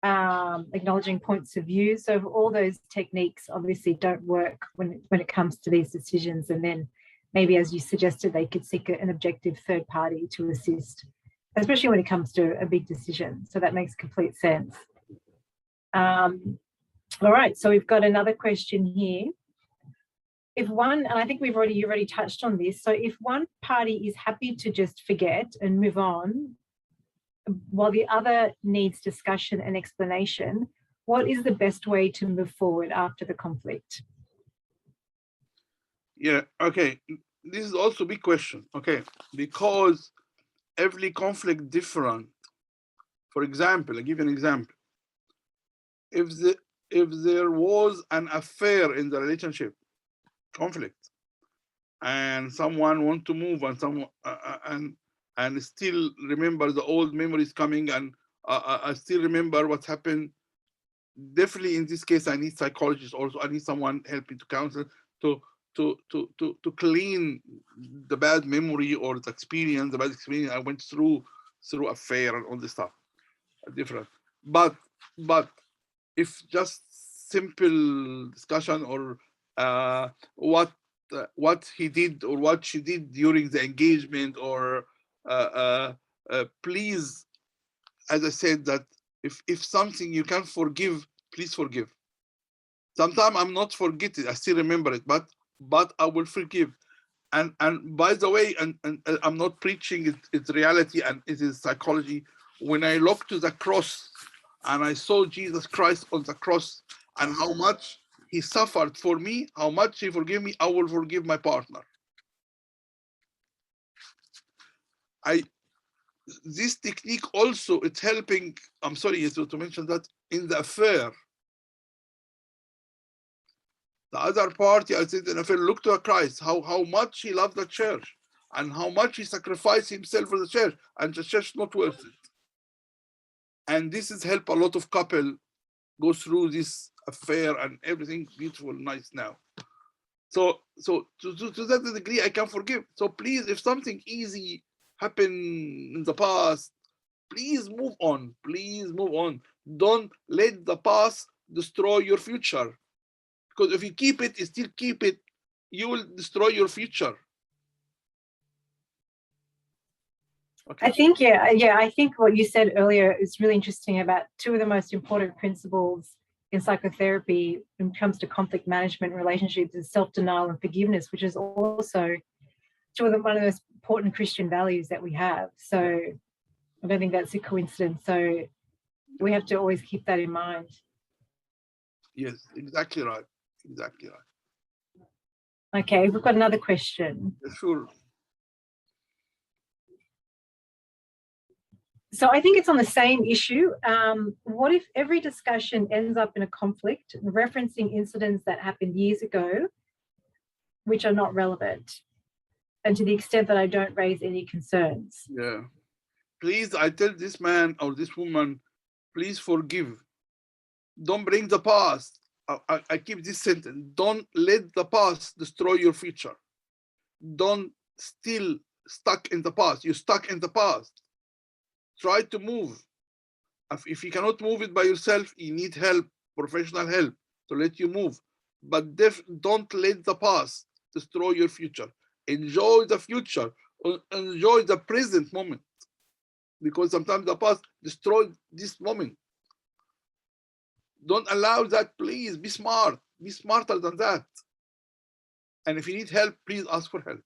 S1: acknowledging points of view. So all those techniques obviously don't work when it comes to these decisions. And then maybe, as you suggested, they could seek an objective third party to assist, especially when it comes to a big decision. So that makes complete sense. All right, so we've got another question here. If one, and I think you already touched on this, so if one party is happy to just forget and move on, while the other needs discussion and explanation, what is the best way to move forward after the conflict?
S2: Yeah, okay. this is also a big question, okay? Because every conflict different. For example, I'll give you an example. If there was an affair in the relationship, conflict, and someone want to move, and someone and still remember the old memories coming, and I still remember what happened. Definitely, in this case, I need psychologists also. I need someone helping to counsel to clean the bad memory or the experience, the bad experience I went through affair and all this stuff. Different, but if just simple discussion or what he did or what she did during the engagement, or please, as I said, that if something you can forgive, please forgive. Sometimes I'm not forgetting, I still remember it, but I will forgive. And by the way, and I'm not preaching, it's reality and it is psychology. When I look to the cross and I saw Jesus Christ on the cross and how much he suffered for me, how much he forgave me, I will forgive my partner. This technique also, it's helping, I'm sorry to mention that, in the affair. The other party, I said in affair, look to Christ, how much he loved the church and how much he sacrificed himself for the church, and the church not worth it. And this has helped a lot of couple go through this affair and everything beautiful, nice now. So to that degree, I can forgive. So please, if something easy happened in the past, please move on. Please move on. Don't let the past destroy your future. Because if you keep it, you still keep it, you will destroy your future. Okay.
S1: I think, I think what you said earlier is really interesting about two of the most important principles in psychotherapy when it comes to conflict management relationships is self-denial and forgiveness, which is also one of the most important Christian values that we have. So I don't think that's a coincidence. So we have to always keep that in mind.
S2: Yes, exactly right. Exactly right.
S1: Okay, we've got another question.
S2: Sure.
S1: So I think it's on the same issue. What if every discussion ends up in a conflict, referencing incidents that happened years ago, which are not relevant, and to the extent that I don't raise any concerns?
S2: Yeah. Please, I tell this man or this woman, please forgive. Don't bring the past. I keep this sentence. Don't let the past destroy your future. Don't still stuck in the past. You're stuck in the past. Try to move. If you cannot move it by yourself, you need help, professional help to let you move. But don't let the past destroy your future. Enjoy the future. Enjoy the present moment. Because sometimes the past destroys this moment. Don't allow that, please. Be smart. Be smarter than that. And if you need help, please ask for help.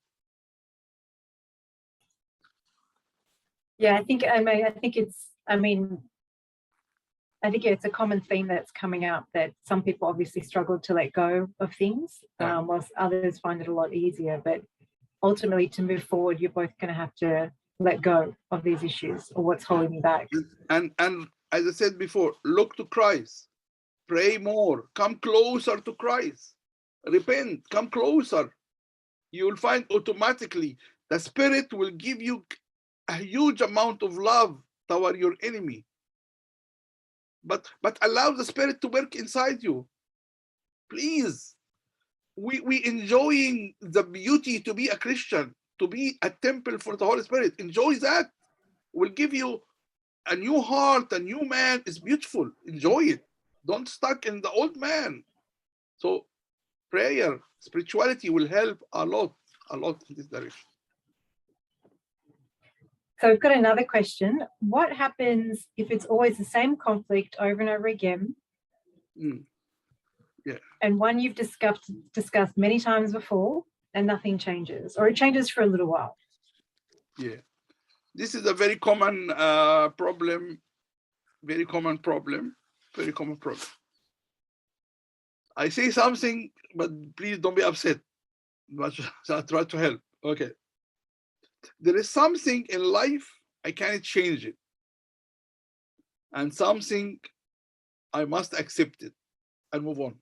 S1: Yeah, I think it's a common theme that's coming out, that some people obviously struggle to let go of things, whilst others find it a lot easier. But ultimately, to move forward, you're both going to have to let go of these issues or what's holding you back.
S2: And as I said before, look to Christ. Pray more. Come closer to Christ. Repent. Come closer. You will find automatically the Spirit will give you a huge amount of love toward your enemy. But allow the Spirit to work inside you. Please. We enjoying the beauty to be a Christian, to be a temple for the Holy Spirit. Enjoy that. Will give you a new heart, a new man. Is beautiful. Enjoy it. Don't stuck in the old man. So prayer, spirituality will help a lot in this direction.
S1: So we've got another question. What happens if it's always the same conflict over and over again?
S2: Yeah.
S1: And one you've discussed many times before and nothing changes, or it changes for a little while?
S2: Yeah. This is a very common problem. Very common problem. I say something, but please don't be upset. But I'll try to help. Okay. There is something in life I can't change it, and something I must accept it and move on.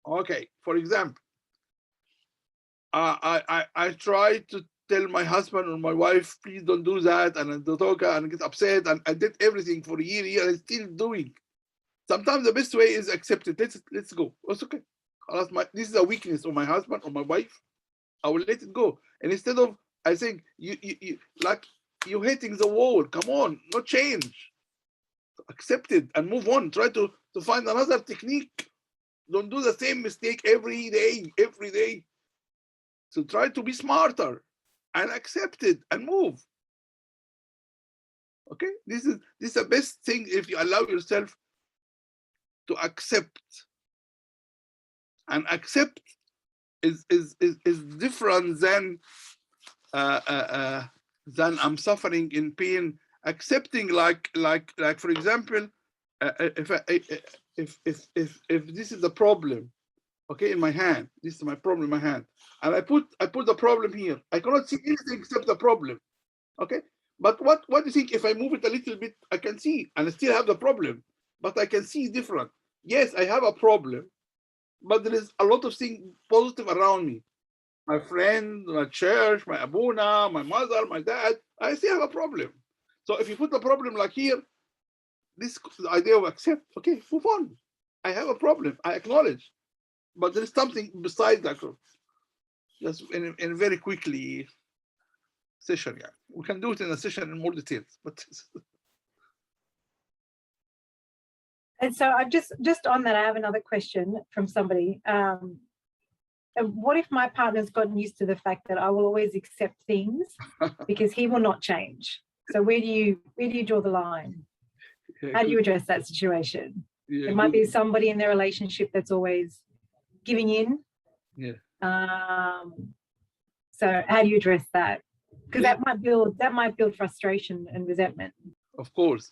S2: Okay. For example, I try to tell my husband or my wife, please don't do that, and don't talk and get upset, and I did everything for a year, and I'm still doing. Sometimes the best way is accept it. Let's go. It's okay. This is a weakness of my husband or my wife. I will let it go. And instead of, I think you like you're hitting the wall. Come on, no change. Accept it and move on. Try to find another technique. Don't do the same mistake every day, every day. So try to be smarter and accept it and move. Okay, this is the best thing if you allow yourself to accept. And accept is different than I'm suffering in pain. Accepting, like for example, if this is the problem, okay, in my hand, this is my problem in my hand, and I put the problem here. I cannot see anything except the problem. Okay, but what do you think if I move it a little bit? I can see, and I still have the problem, but I can see different. Yes, I have a problem, but there is a lot of things positive around me. My friend, my church, my abuna, my mother, my dad, I still have a problem. So if you put the problem like here, this idea of accept, okay, move on. I have a problem, I acknowledge, but there is something beside that. Just in very quickly session, yeah. We can do it in a session in more details, but
S1: And so I just on that, I have another question from somebody. What if my partner's gotten used to the fact that I will always accept things because he will not change? So where do you draw the line? How do you address that situation?
S2: Yeah,
S1: it might be somebody in their relationship that's always giving in.
S2: Yeah.
S1: So how do you address that? Because that might build frustration and resentment.
S2: Of course,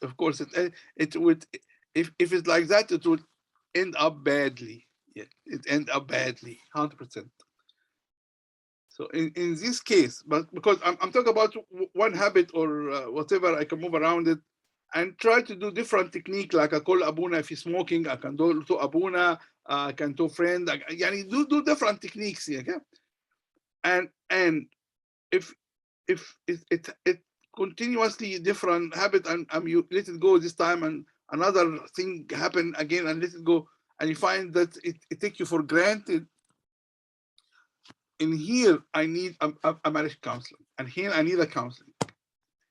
S2: it would. If it's like that, it would end up badly. Yeah, it end up badly, 100%. So in this case, but because I'm talking about one habit or whatever, I can move around it and try to do different technique. Like I call abuna if he's smoking, I can do to abuna, I can do friend, yani do different techniques here. Okay? And if it continuously different habit and you let it go this time and another thing happen again and let it go, and you find that it take you for granted. In here, I need a marriage counselor, and here I need a counseling.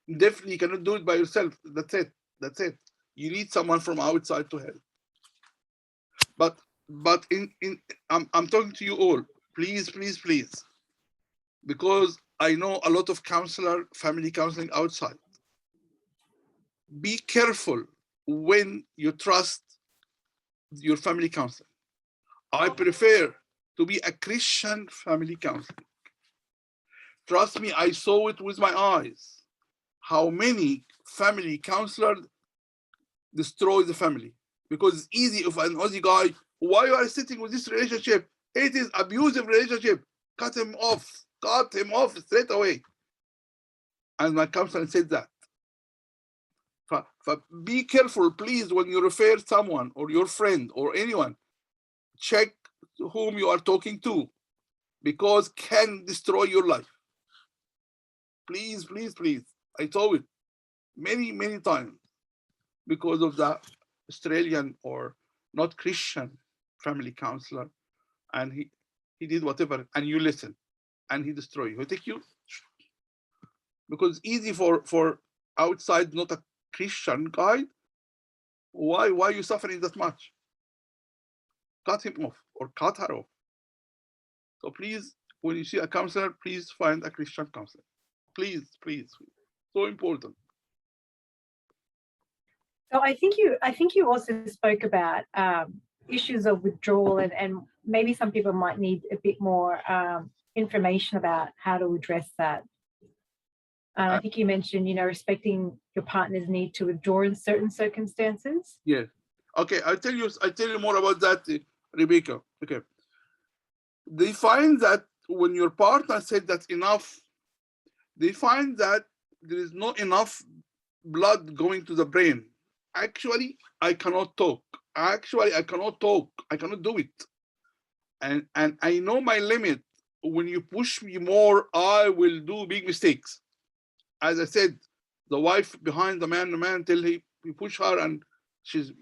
S2: Definitely, you cannot do it by yourself. That's it. You need someone from outside to help. But I'm talking to you all. Please, because I know a lot of family counseling outside. Be careful when you trust your family counseling. I prefer to be a Christian family counseling. Trust me, I saw it with my eyes. How many family counselors destroy the family. Because it's easy if an Aussie guy, why you are sitting with this relationship? It is abusive relationship. Cut him off straight away. And my counselor said that. Be careful, please, when you refer someone or your friend or anyone, check whom you are talking to, because can destroy your life. Please. I told it many times because of the Australian or not Christian family counselor, and he did whatever, and you listen, and he destroy you. He take you because it's easy for outside, not a Christian guy. Why are you suffering that much? Cut him off or cut her off. So please, when you see a counselor, please find a Christian counselor. Please. So important.
S1: So I think you also spoke about issues of withdrawal, and maybe some people might need a bit more information about how to address that. I think you mentioned, respecting your partner's need to withdraw in certain circumstances.
S2: Yeah. Okay, I'll tell you more about that, Rebecca. Okay. They find that when your partner said that's enough, they find that there is not enough blood going to the brain. Actually, I cannot talk. Actually, I cannot talk. I cannot do it. And I know my limit. When you push me more, I will do big mistakes. As I said, the wife behind the man till he push her and she's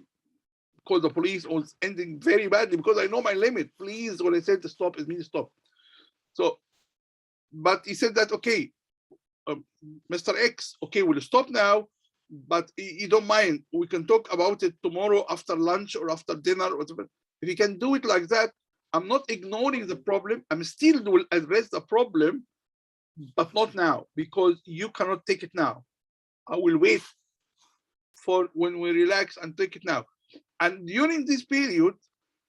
S2: called the police, or it's ending very badly because I know my limit. Please, when I said to stop, it means stop. So, but he said that, okay, Mr. X, okay, we'll stop now, but you don't mind. We can talk about it tomorrow after lunch or after dinner or whatever. If you can do it like that, I'm not ignoring the problem. I'm still will address the problem, but not now because you cannot take it now. I will wait for when we relax and take it now. And during this period,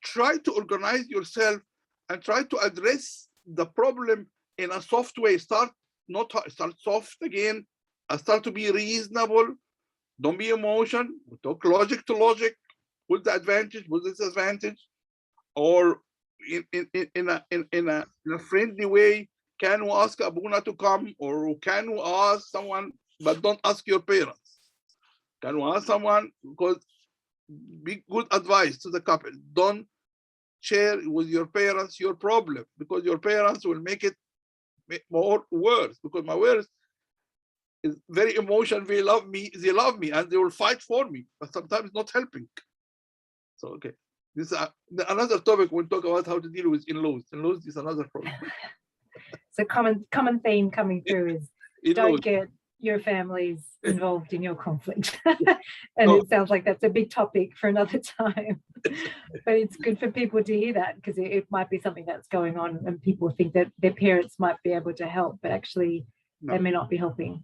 S2: try to organize yourself and try to address the problem in a soft way. Start soft again. Start to be reasonable. Don't be emotion. Talk logic to logic. What's the advantage? What's the disadvantage? Or in a friendly way. Can we ask Abuna to come, or can we ask someone? But don't ask your parents. Can we ask someone? Because be good advice to the couple. Don't share with your parents your problem, because your parents will make it more worse. Because my words is very emotional. They love me, and they will fight for me, but sometimes not helping. So okay, this is another topic. We'll talk about how to deal with in-laws. In-laws is another problem.
S1: So common theme coming through is don't get your families involved in your conflict. And it sounds like that's a big topic for another time. But it's good for people to hear that, because it might be something that's going on and people think that their parents might be able to help, but actually they may not be helping.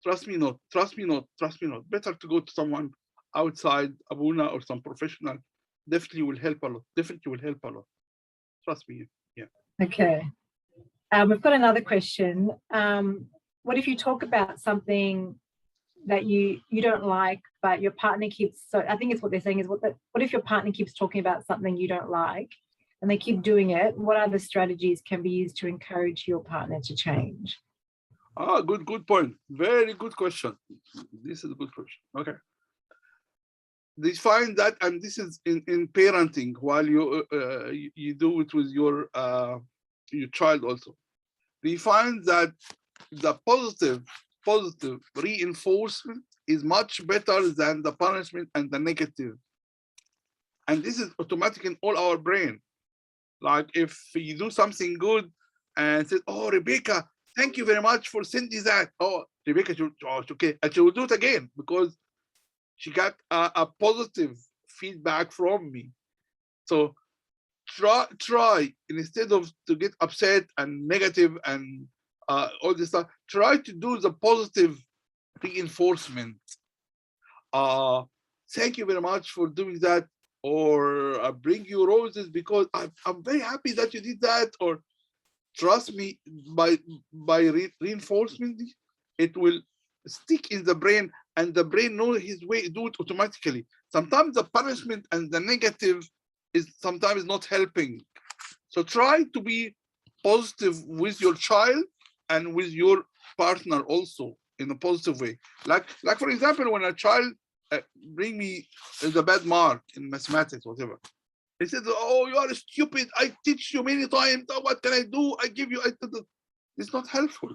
S2: Trust me not. Better to go to someone outside, Abuna or some professional. Definitely will help a lot. Trust me. Yeah.
S1: Okay. We've got another question. What if you talk about something that you don't like, but your partner keeps, so I think it's what they're saying is, what if your partner keeps talking about something you don't like and they keep doing it? What other strategies can be used to encourage your partner to change?
S2: Good point. Very good question. This is a good question. Okay. They find that, and this is in parenting, while you do it with your child also. They find that the positive reinforcement is much better than the punishment and the negative. And this is automatic in all our brain. Like if you do something good and say, oh, Rebecca, thank you very much for sending that. Oh, Rebecca, okay. And she will do it again because she got a positive feedback from me. So try instead of to get upset and negative and all this stuff, try to do the positive reinforcement. Thank you very much for doing that, or I bring you roses because I'm very happy that you did that, or trust me, by reinforcement, it will stick in the brain, and the brain knows his way, do it automatically. Sometimes the punishment and the negative is sometimes not helping. So try to be positive with your child and with your partner also in a positive way. Like for example, when a child bring me the bad mark in mathematics, whatever, he said, oh, you are stupid. I teach you many times. Oh, what can I do? I give you. It's not helpful.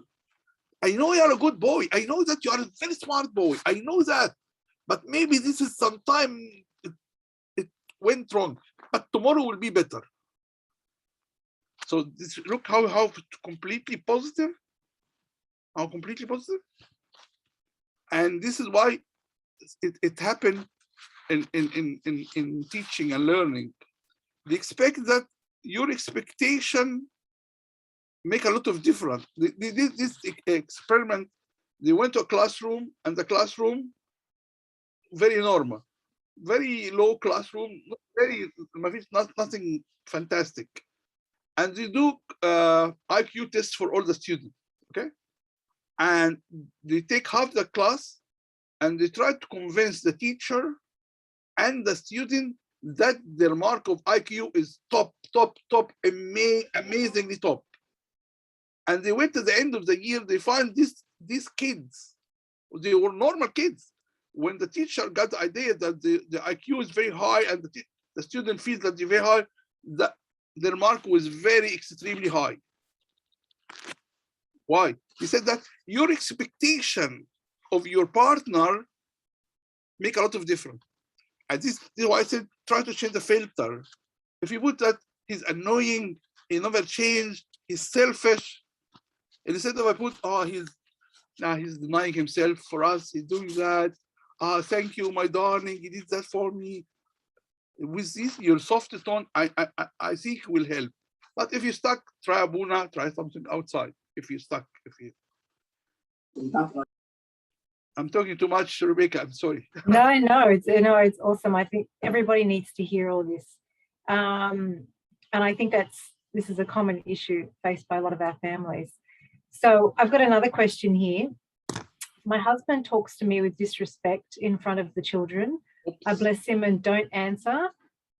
S2: I know you are a good boy. I know that you are a very smart boy. I know that. But maybe this is sometime it went wrong. But tomorrow will be better. So this, look how completely positive. How completely positive. And this is why it happened in teaching and learning. They expect that your expectation make a lot of difference. They did this experiment. They went to a classroom, and the classroom very normal, very low classroom, nothing fantastic. And they do IQ tests for all the students, okay? And they take half the class, and they try to convince the teacher and the student that their mark of IQ is top, amazingly top. And they went to the end of the year, they find these kids, they were normal kids. When the teacher got the idea that the IQ is very high and the student feels that they're very high, their mark was very extremely high. Why? He said that your expectation of your partner make a lot of difference. And this is why I said try to change the filter. If you put that he's annoying, he never changed, he's selfish, and instead of I put, oh, he's denying himself for us, he's doing that. Thank you, my darling, he did that for me. With this, your soft tone, I think will help. But if you're stuck, try Abuna, try something outside. If you're stuck, I'm talking too much, Rebecca. I'm sorry.
S1: No, it's awesome. I think everybody needs to hear all this, and I think this is a common issue faced by a lot of our families. So I've got another question here. My husband talks to me with disrespect in front of the children. I bless him and don't answer,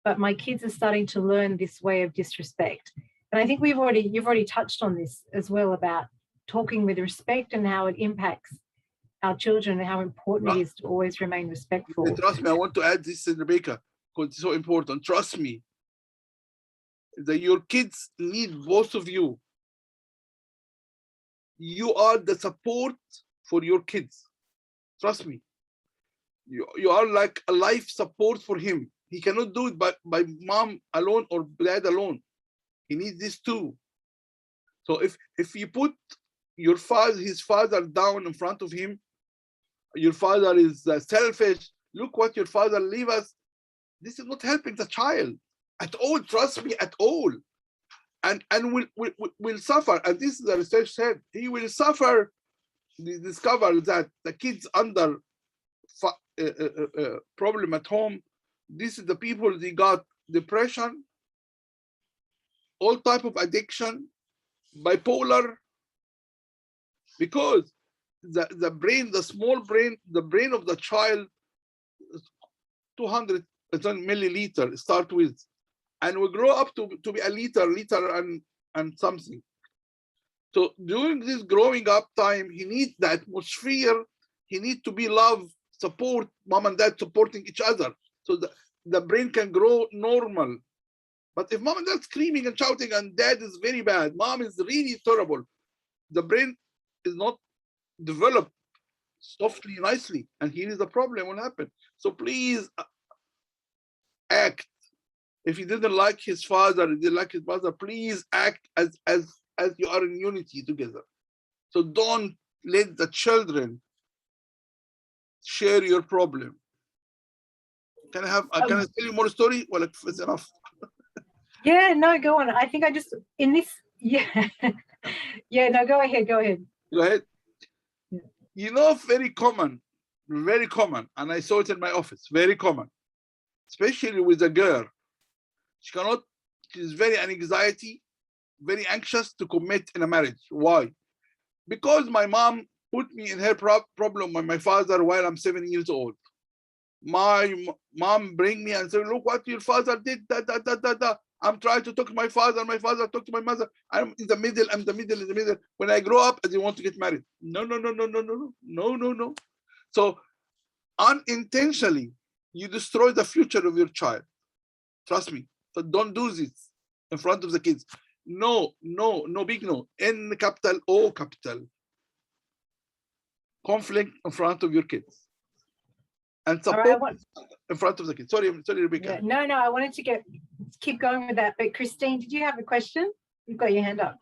S1: but my kids are starting to learn this way of disrespect. And I think you've already touched on this as well, about talking with respect and how it impacts our children and how important it is to always remain respectful.
S2: Trust me, I want to add this, Rebecca, because it's so important. Trust me, that your kids need both of you. You are the support for your kids. Trust me. You are like a life support for him. He cannot do it by mom alone or dad alone. He needs this too. So if you put his father down in front of him, your father is selfish, look what your father leave us, this is not helping the child at all. Trust me, at all. And will suffer. And this is the research said, he will suffer. They discover that the kids under problem at home, this is the people, they got depression, all type of addiction, bipolar, because the brain, the small brain, the brain of the child, 200 milliliter start with, and we grow up to be a liter and something. So during this growing up time, he needs the atmosphere, he needs to be loved, support, mom and dad supporting each other, so the brain can grow normal. But if mom and dad screaming and shouting and dad is very bad, mom is really terrible, the brain is not developed softly, nicely, and here is the problem will happen. So please act. If he didn't like his father, he didn't like his mother, please act as you are in unity together. So don't let the children share your problem. Can I tell you more story? Well, it's enough.
S1: Yeah, no, go on. I think I just in this, yeah, yeah. No, go ahead. Go ahead.
S2: Go ahead. You know, very common, and I saw it in my office. Very common, especially with a girl. She's very anxiety, very anxious to commit in a marriage. Why? Because my mom put me in her problem with my father while I'm 7 years old. My mom bring me and say, look what your father did, I'm trying to talk to my father talked to my mother. I'm in the middle. When I grow up, I want to get married. No. So unintentionally, you destroy the future of your child. Trust me. So don't do this in front of the kids. No, big no. N capital, O capital. Conflict in front of your kids. And support in front of the kids. Sorry, Rebecca.
S1: Yeah, no, I wanted to keep going with that. But Christine, did you have a question? You've got your hand up.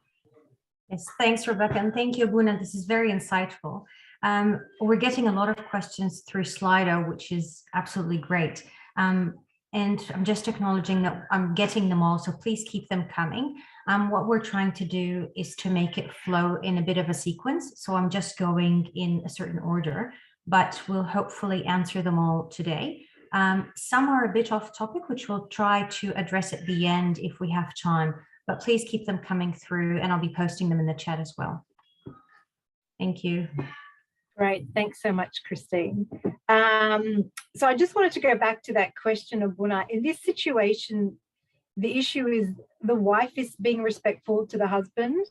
S3: Yes, thanks, Rebecca. And thank you, Abuna. This is very insightful. We're getting a lot of questions through Slido, which is absolutely great. And I'm just acknowledging that I'm getting them all, so please keep them coming. What we're trying to do is to make it flow in a bit of a sequence. So I'm just going in a certain order, but we'll hopefully answer them all today. Some are a bit off topic, which we'll try to address at the end if we have time, but please keep them coming through and I'll be posting them in the chat as well. Thank you.
S1: Great, thanks so much, Christine. So I just wanted to go back to that question of Buna. In this situation, the issue is the wife is being respectful to the husband,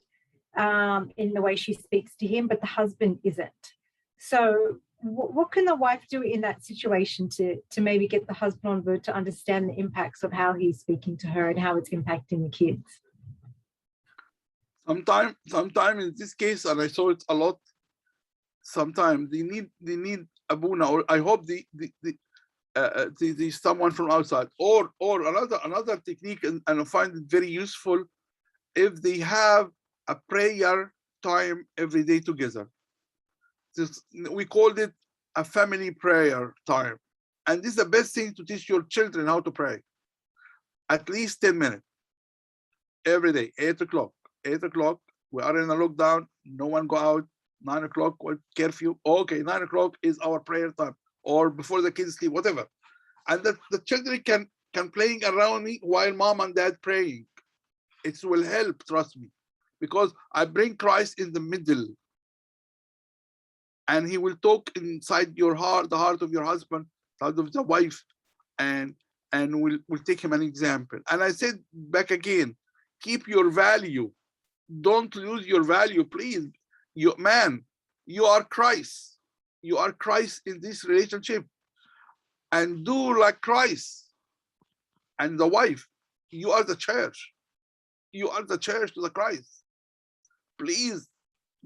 S1: in the way she speaks to him, but the husband isn't. So what can the wife do in that situation to maybe get the husband on board to understand the impacts of how he's speaking to her and how it's impacting the kids?
S2: Sometime in this case, and I saw it a lot, sometimes they need abuna, or I hope the someone from outside, or another technique, and I find it very useful if they have a prayer time every day together. We called it a family prayer time, and this is the best thing to teach your children how to pray. At least 10 minutes every day. 8 o'clock. We are in a lockdown. No one go out. 9 o'clock, curfew. Okay, 9 o'clock is our prayer time, or before the kids sleep, whatever. And that the children can playing around me while mom and dad praying. It will help, trust me, because I bring Christ in the middle, and he will talk inside your heart, the heart of your husband, the heart of the wife, and we'll take him an example. And I said back again, keep your value. Don't lose your value, please. You are Christ. You are Christ in this relationship, and do like Christ. And the wife, you are the church. You are the church to the Christ. Please,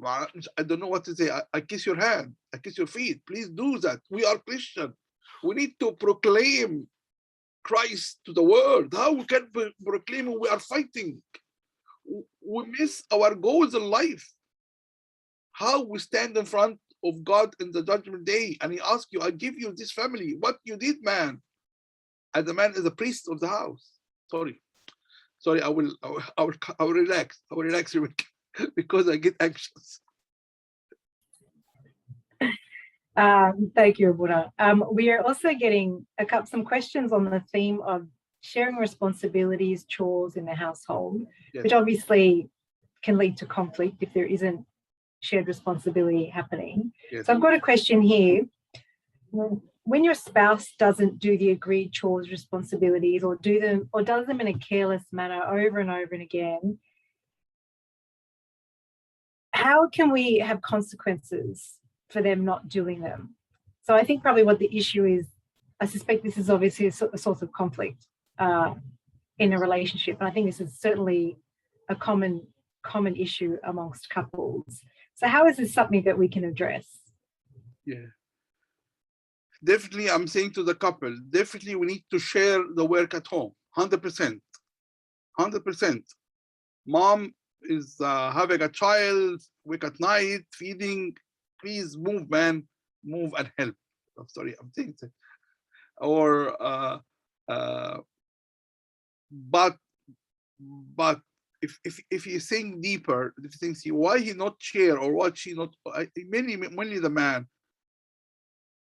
S2: I don't know what to say. I kiss your hand. I kiss your feet. Please do that. We are Christian. We need to proclaim Christ to the world. How we can proclaim when we are fighting? We miss our goals in life. How we stand in front of God in the judgment day, and he asks you, I give you this family. What you did, man? And the man is a priest of the house. Sorry, I will relax. I will relax because I get anxious.
S1: Thank you, Abuna. We are also getting some questions on the theme of sharing responsibilities, chores in the household,
S2: Yes.
S1: which obviously can lead to conflict if there isn't shared responsibility happening.
S2: Yes.
S1: So I've got a question here. When your spouse doesn't do the agreed chores, responsibilities, or does them in a careless manner over and over and again, how can we have consequences for them not doing them? So I think probably what the issue is, I suspect this is obviously a source of conflict in a relationship. And I think this is certainly a common issue amongst couples. So how is this something that we can address?
S2: Yeah. Definitely, I'm saying to the couple, definitely we need to share the work at home, 100%. 100%. Mom is having a child, wake at night, feeding. Please move, man, move and help. I'm sorry, I'm saying that. Or, but if you think deeper, if you think, see why he not share or what she not, mainly the man.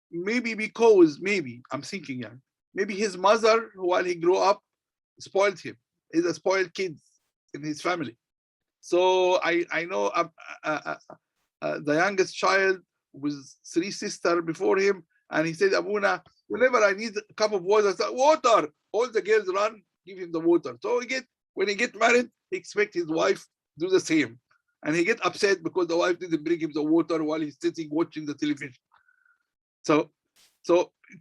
S2: Maybe because I'm thinking, yeah, maybe his mother, while he grew up, spoiled him. He's a spoiled kid in his family. So I know the youngest child was 3 sisters before him, and he said, Abuna, whenever I need a cup of water, I said, water. All the girls run, give him the water. So when he get married, he expect his wife do the same, and he get upset because the wife didn't bring him the water while he's sitting watching the television. So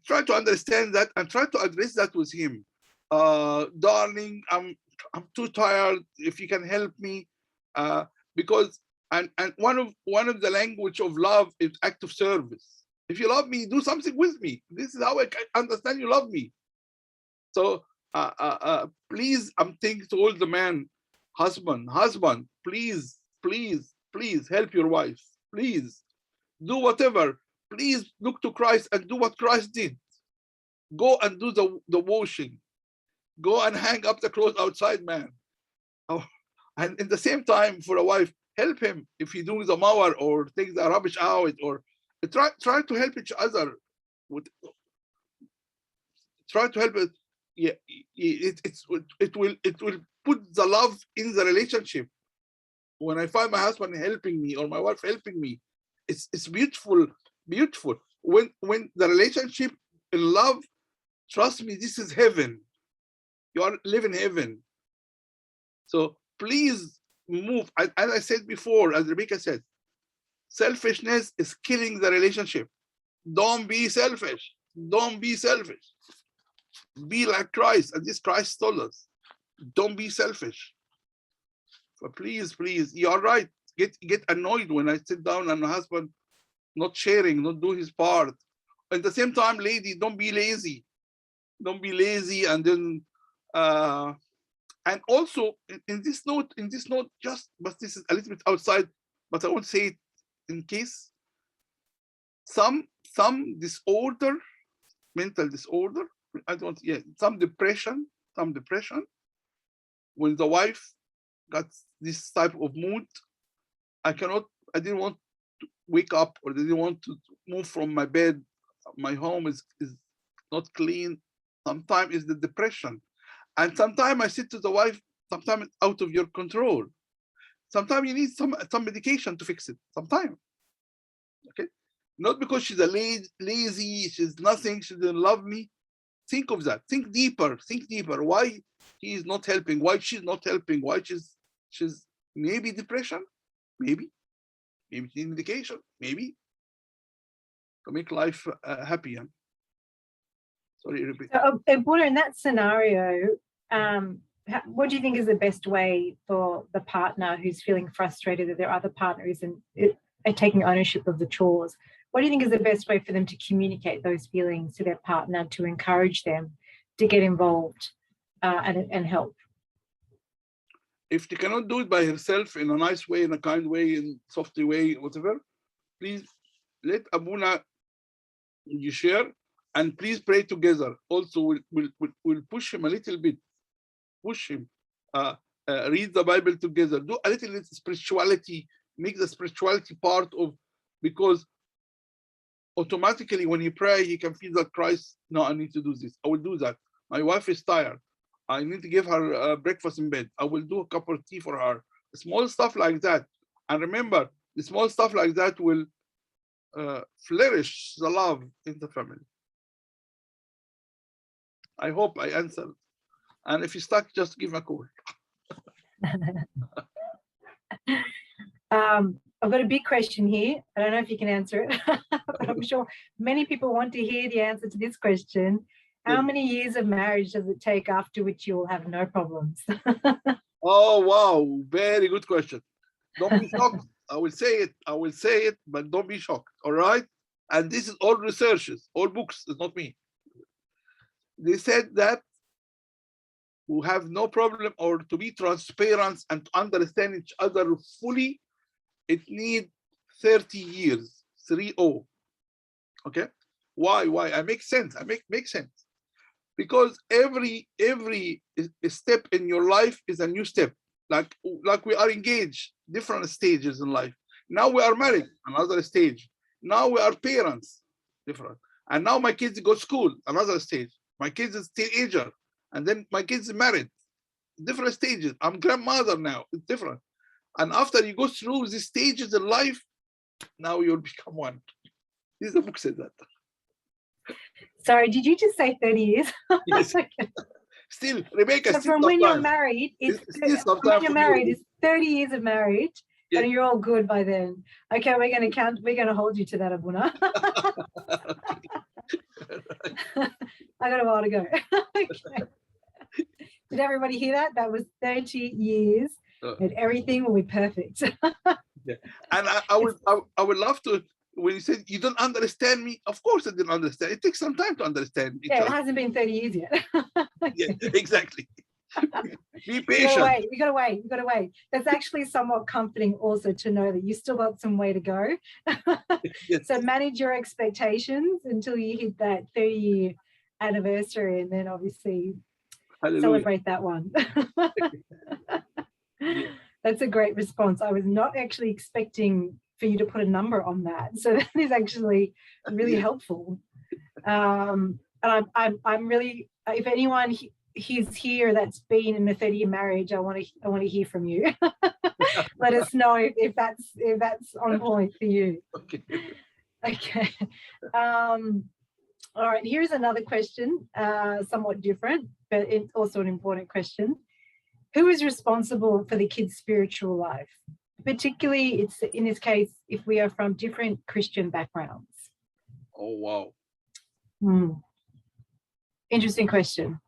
S2: try to understand that and try to address that with him. Darling, I'm too tired. If you can help me, because and one of the language of love is act of service. If you love me, do something with me. This is how I can understand you love me. So please, I'm thinking to all the man, husband, please help your wife. Please do whatever. Please look to Christ and do what Christ did. Go and do the washing. Go and hang up the clothes outside, man. Oh, and in the same time, for a wife, help him if he doing the mower or take the rubbish out, or try to help each other. Try to help it. Yeah, it will put the love in the relationship. When I find my husband helping me or my wife helping me, it's beautiful. When the relationship in love, trust me, this is heaven. You are living heaven. So please move. As I said before, as Rebecca said, selfishness is killing the relationship. Don't be selfish. Don't be selfish. Be like Christ, and this Christ told us. Don't be selfish. But please, you're right. Get annoyed when I sit down and my husband not sharing, not do his part. At the same time, lady, don't be lazy. Don't be lazy, and then and also in this note, but this is a little bit outside, but I won't say it in case some disorder, mental disorder, some depression, when the wife got this type of mood, I didn't want to wake up, or didn't want to move from my bed. My home is not clean. Sometimes it's the depression. And sometimes I said to the wife, sometimes it's out of your control. Sometimes you need some medication to fix it. Sometimes. Okay? Not because she's a lazy, she's nothing, she doesn't love me. Think of that. Think deeper. Why he is not helping? Why she's not helping? Why she's maybe depression? Maybe she needs medication. Maybe to make life happier. Sorry, repeat.
S1: So, in that scenario, what do you think is the best way for the partner who's feeling frustrated that their other partner isn't taking ownership of the chores? What do you think is the best way for them to communicate those feelings to their partner, to encourage them to get involved and help?
S2: If she cannot do it by herself in a nice way, in a kind way, in a soft way, whatever, please let Abuna you share, and please pray together. Also, we'll push him a little bit. Push him. Read the Bible together. Do a little spirituality. Make the spirituality part of, because automatically when you pray, you can feel that Christ, no, I need to do this. I will do that. My wife is tired. I need to give her breakfast in bed. I will do a cup of tea for her. Small stuff like that. And remember, the small stuff like that will flourish the love in the family. I hope I answered. And if you're stuck, just give a call.
S1: I've got a big question here. I don't know if you can answer it, but I'm sure many people want to hear the answer to this question. How many years of marriage does it take after which you will have no problems?
S2: Oh, wow. Very good question. Don't be shocked. I will say it, but don't be shocked. All right? And this is all researches, all books. It's not me. They said that we have no problem, or to be transparent and to understand each other fully, it needs 30 years, 30. Okay? Why? I make sense. I make sense. Because every step in your life is a new step. Like we are engaged, different stages in life. Now we are married, another stage. Now we are parents, different. And now my kids go to school, another stage. My kids is teenager, and then my kids are married, different stages. I'm grandmother now, it's different. And after you go through these stages in life, now you'll become one. This is the book said that.
S1: Sorry, did you just say 30 years?
S2: Yes. Still, Rebecca,
S1: so
S2: still
S1: from when you're married, it's 30 years of marriage, yeah. And you're all good by then. Okay, we're going to hold you to that, Abuna. I got a while to go. Okay. Did everybody hear that? That was 30 years, and everything will be perfect.
S2: Yeah. And I would love to. When you said you don't understand me, of course I didn't understand. It takes some time to understand each other.
S1: It hasn't been 30 years yet.
S2: Yeah, exactly. Be patient.
S1: You gotta wait. That's actually somewhat comforting also to know that you still got some way to go. Yes. So manage your expectations until you hit that 30-year anniversary, and then obviously celebrate that one. Yeah. That's a great response. I was not actually expecting for you to put a number on that. So that is actually really helpful. And I'm really, if anyone he's here that's been in a 30-year marriage, I want to hear from you. Let us know if that's on point for you. Okay. All right, here's another question, somewhat different, but it's also an important question. who is responsible for the kid's spiritual life? Particularly, it's in this case, if we are from different Christian backgrounds.
S2: Oh, wow.
S1: Interesting question.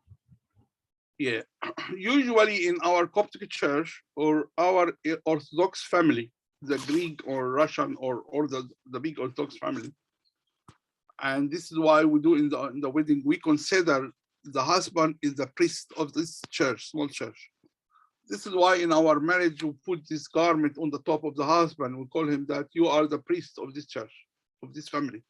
S2: Yeah. Usually in our Coptic church or our Orthodox family, the Greek or Russian or the big Orthodox family, and this is why we do in the wedding, we consider the husband is the priest of this church, small church. This is why in our marriage we put this garment on the top of the husband. We call him that you are the priest of this church, of this family.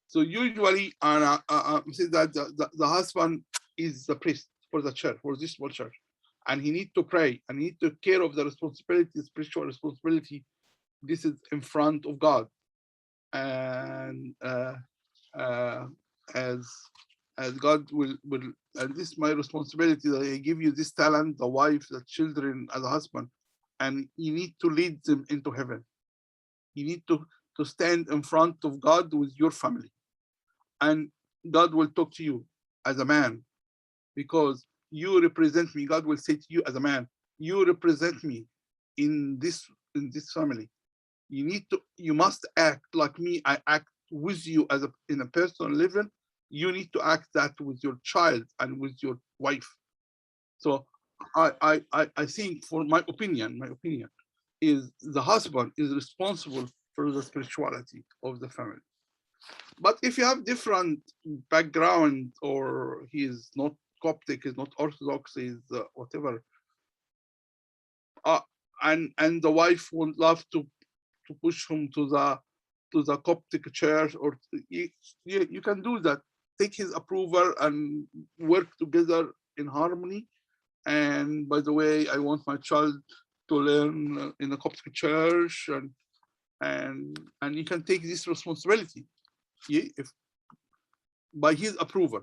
S2: So usually, say that the husband is the priest for the church, for this small church, and he needs to pray and he needs to take care of the responsibility, spiritual responsibility. This is in front of God, and as God will, and this is my responsibility that I give you this talent, the wife, the children, as a husband, and you need to lead them into heaven. You need to stand in front of God with your family, and God will talk to you as a man, because you represent me. God will say to you as a man, you represent me in this family. You must act like me. I act with you in a personal level. You need to act that with your child and with your wife. So I think, for my opinion is the husband is responsible for the spirituality of the family. But if you have different background, or he is not Coptic, is not Orthodox, is whatever, and the wife would love to push him to the Coptic church, or you can do that. Take his approval and work together in harmony. And by the way, I want my child to learn in a Coptic church, and you can take this responsibility, if by his approval,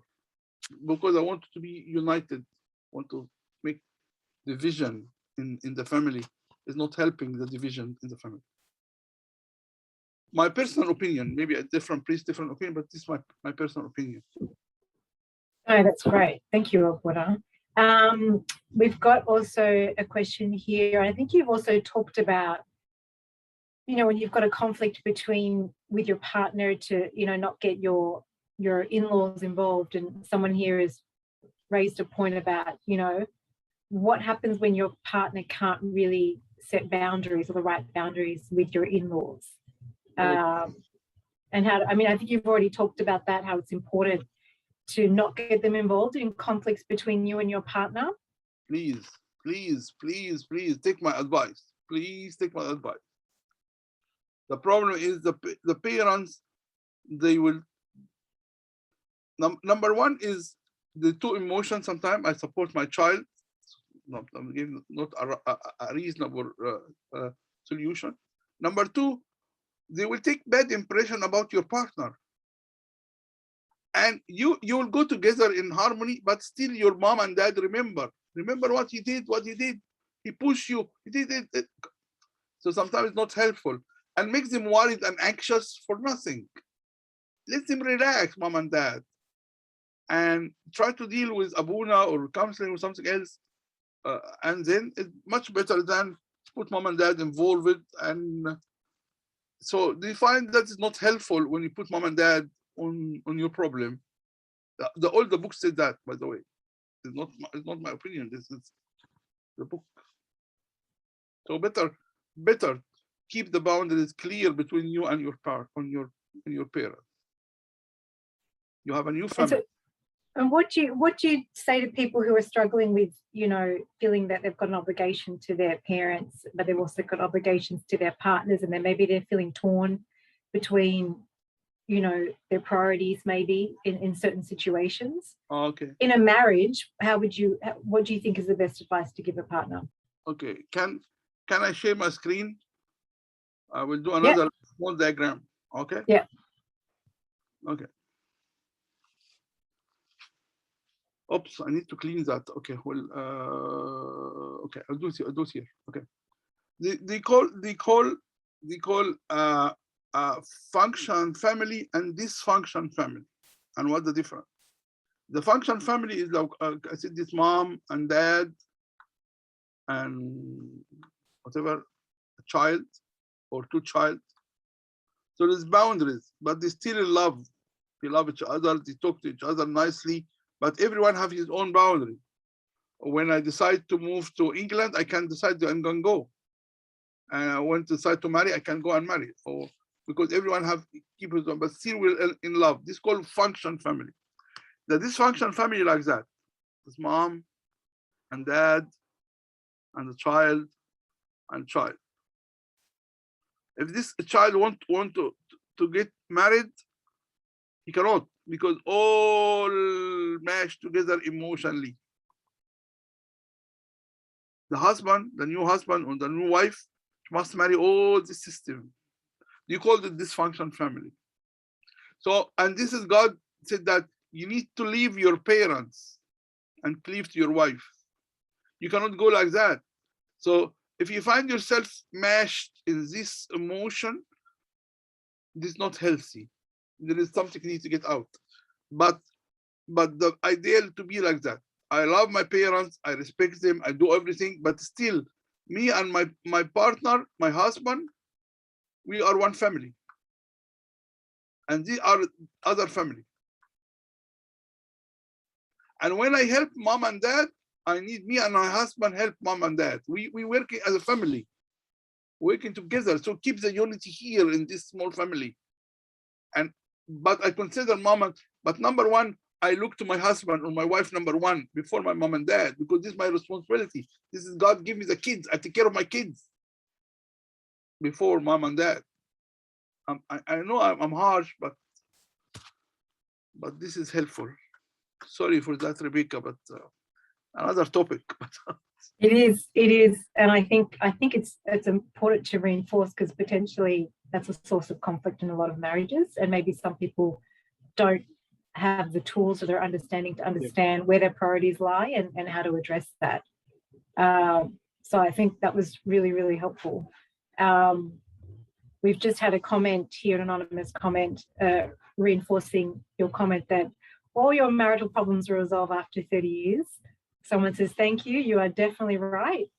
S2: because I want to be united. Want to make division in the family is not helping the division in the family. My personal opinion, maybe a different priest, different opinion, but this is my personal opinion.
S1: Oh, that's great. Thank you, Abuela. We've got also a question here. I think you've also talked about, when you've got a conflict with your partner, to, not get your in-laws involved. And someone here has raised a point about, what happens when your partner can't really set boundaries, or the right boundaries, with your in-laws. And how, I think you've already talked about that, how it's important to not get them involved in conflicts between you and your partner.
S2: Please take my advice. Please take my advice. The problem is the parents, they will, number one is the two emotions. Sometimes I support my child, not a reasonable solution. Number two, they will take bad impression about your partner, and you will go together in harmony, but still your mom and dad remember what he did, he pushed you, he did it. So sometimes it's not helpful, and makes them worried and anxious for nothing. Let them relax, mom and dad, and try to deal with Abuna or counseling or something else, and then it's much better than put mom and dad involved. And so they find that it's not helpful when you put mom and dad on your problem. All the books say that, by the way. It's not my opinion. This is the book. So better keep the boundaries clear between you and your parents. You have a new family.
S1: And what do you say to people who are struggling with, feeling that they've got an obligation to their parents, but they've also got obligations to their partners, and then maybe they're feeling torn between, their priorities, maybe in certain situations?
S2: Okay.
S1: In a marriage, what do you think is the best advice to give a partner?
S2: Okay. Can I share my screen? I will do another small diagram. Okay.
S1: Yeah.
S2: Okay. Oops, I need to clean that. Okay, well, okay, I'll do it here. Okay, they call function family and dysfunction family. And what's the difference? The function family is like I said, this mom and dad and whatever, a child or two child. So there's boundaries, but they still in love. They love each other, they talk to each other nicely, but everyone have his own boundary. When I decide to move to England, I can decide that I'm going to go. And I want to decide to marry, I can go and marry. Or because everyone have keep his own, but still we're in love. This is called function family. The dysfunction family like that. It's mom and dad and the child and child. If this child want to get married, he cannot, because all mashed together emotionally. The husband, the new husband or the new wife must marry all the system. You call it dysfunction family. So, and this is God said that you need to leave your parents and cleave to your wife. You cannot go like that. So if you find yourself mashed in this emotion, this is not healthy. There is something you need to get out. But the ideal to be like that. I love my parents, I respect them, I do everything, but still, me and my partner, my husband, we are one family. And they are other family. And when I help mom and dad, I need me and my husband help mom and dad. We working as a family, working together. So keep the unity here in this small family. But I consider mom, but number one, I look to my husband or my wife number one before my mom and dad, because this is my responsibility. This is God give me the kids. I take care of my kids before mom and dad. I know I'm harsh, but this is helpful. Sorry for that, Rebecca, but another topic.
S1: It is, and I think it's important to reinforce, because potentially that's a source of conflict in a lot of marriages, and maybe some people don't have the tools or their understanding to understand where their priorities lie and how to address that. So I think that was really, really helpful. We've just had a comment here, an anonymous comment, reinforcing your comment that all your marital problems will resolve after 30 years. Someone says, thank you, you are definitely right,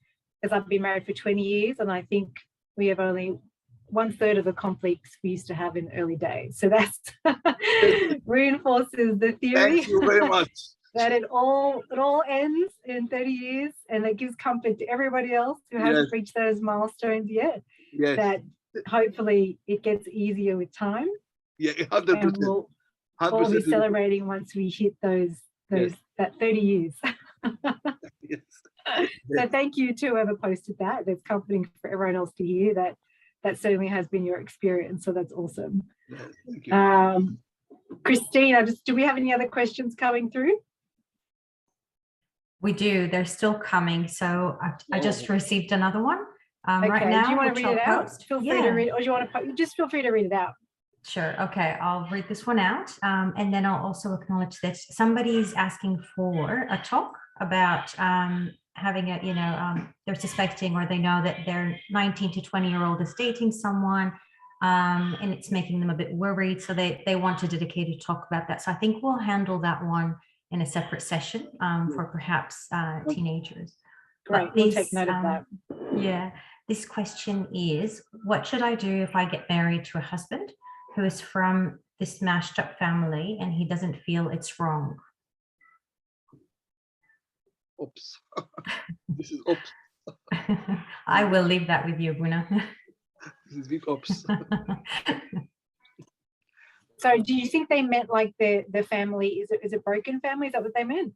S1: because I've been married for 20 years and I think we have only 1/3 of the conflicts we used to have in early days. So that's reinforces the theory.
S2: Thank you very much.
S1: That it all ends in 30 years, and it gives comfort to everybody else who hasn't reached those milestones yet.
S2: Yes.
S1: That hopefully it gets easier with time.
S2: Yeah, 100%.
S1: And we'll all be celebrating once we hit that 30 years.
S2: Yes.
S1: So thank you to whoever posted that. That's comforting for everyone else to hear that. That certainly has been your experience. So that's awesome.
S2: Yes, thank you.
S1: Christine, do we have any other questions coming through?
S3: We do. They're still coming. So I just received another one
S1: Okay.
S3: right now.
S1: Do you want to read it out? Feel free to read, or do you want to just feel free to read it out?
S3: Sure. Okay, I'll read this one out, and then I'll also acknowledge that somebody is asking for a talk about having a, they're suspecting or they know that their 19 to 20-year-old is dating someone, and it's making them a bit worried. So they want a dedicated talk about that. So I think we'll handle that one in a separate session for perhaps teenagers.
S1: Great, we'll take note of that.
S3: Yeah, this question is, what should I do if I get married to a husband who is from this mashed up family and he doesn't feel it's wrong?
S2: Oops. This is oops.
S3: I will leave that with you, Buna.
S2: This is big oops.
S1: So do you think they meant like the family, is it broken family? Is that what they meant?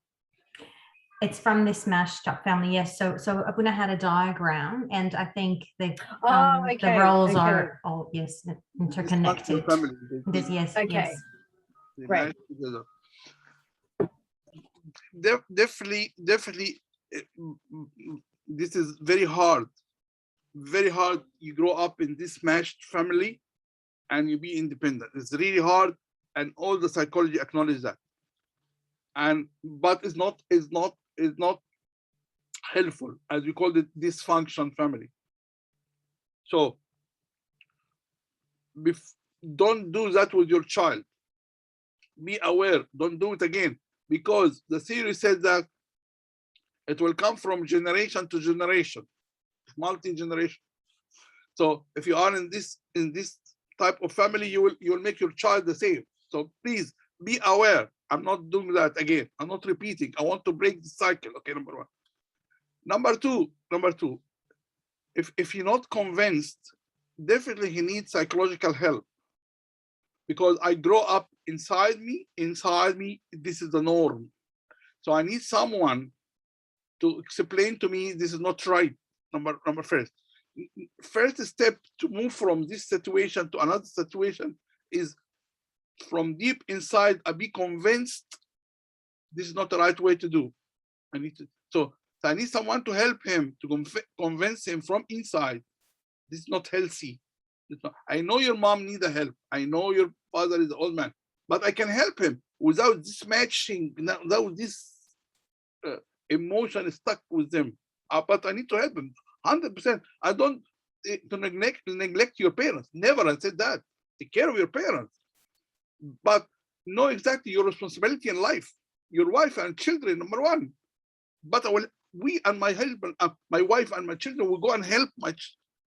S3: It's from this mashed up family, yes. So Abuna had a diagram, and I think the roles are all interconnected. Yes.
S1: Okay.
S3: Yes.
S1: Right.
S2: Definitely, this is very hard. Very hard. You grow up in this mashed family and you be independent. It's really hard, and all the psychology acknowledge that. But it's not helpful, as we call it, dysfunction family. So don't do that with your child. Be aware, don't do it again, because the theory says that It will come from generation to generation, multi-generation. So if you are in this type of family, you will make your child the same. So please be aware. I'm not doing that again. I'm not repeating. I want to break the cycle. Okay, number one. Number two, if you're not convinced, definitely he needs psychological help. Because I grow up inside me, this is the norm. So I need someone to explain to me this is not right. Number first. First step to move from this situation to another situation is from deep inside, I be convinced this is not the right way to do. So I need someone to help him, to convince him from inside. This is not healthy. I know your mom needs help. I know your father is an old man, but I can help him without this matching, without this emotion stuck with them. But I need to help him 100%. I don't to neglect your parents. Never, I said that. Take care of your parents, but know exactly your responsibility in life. Your wife and children, number one. But we and my husband, my wife and my children will go and help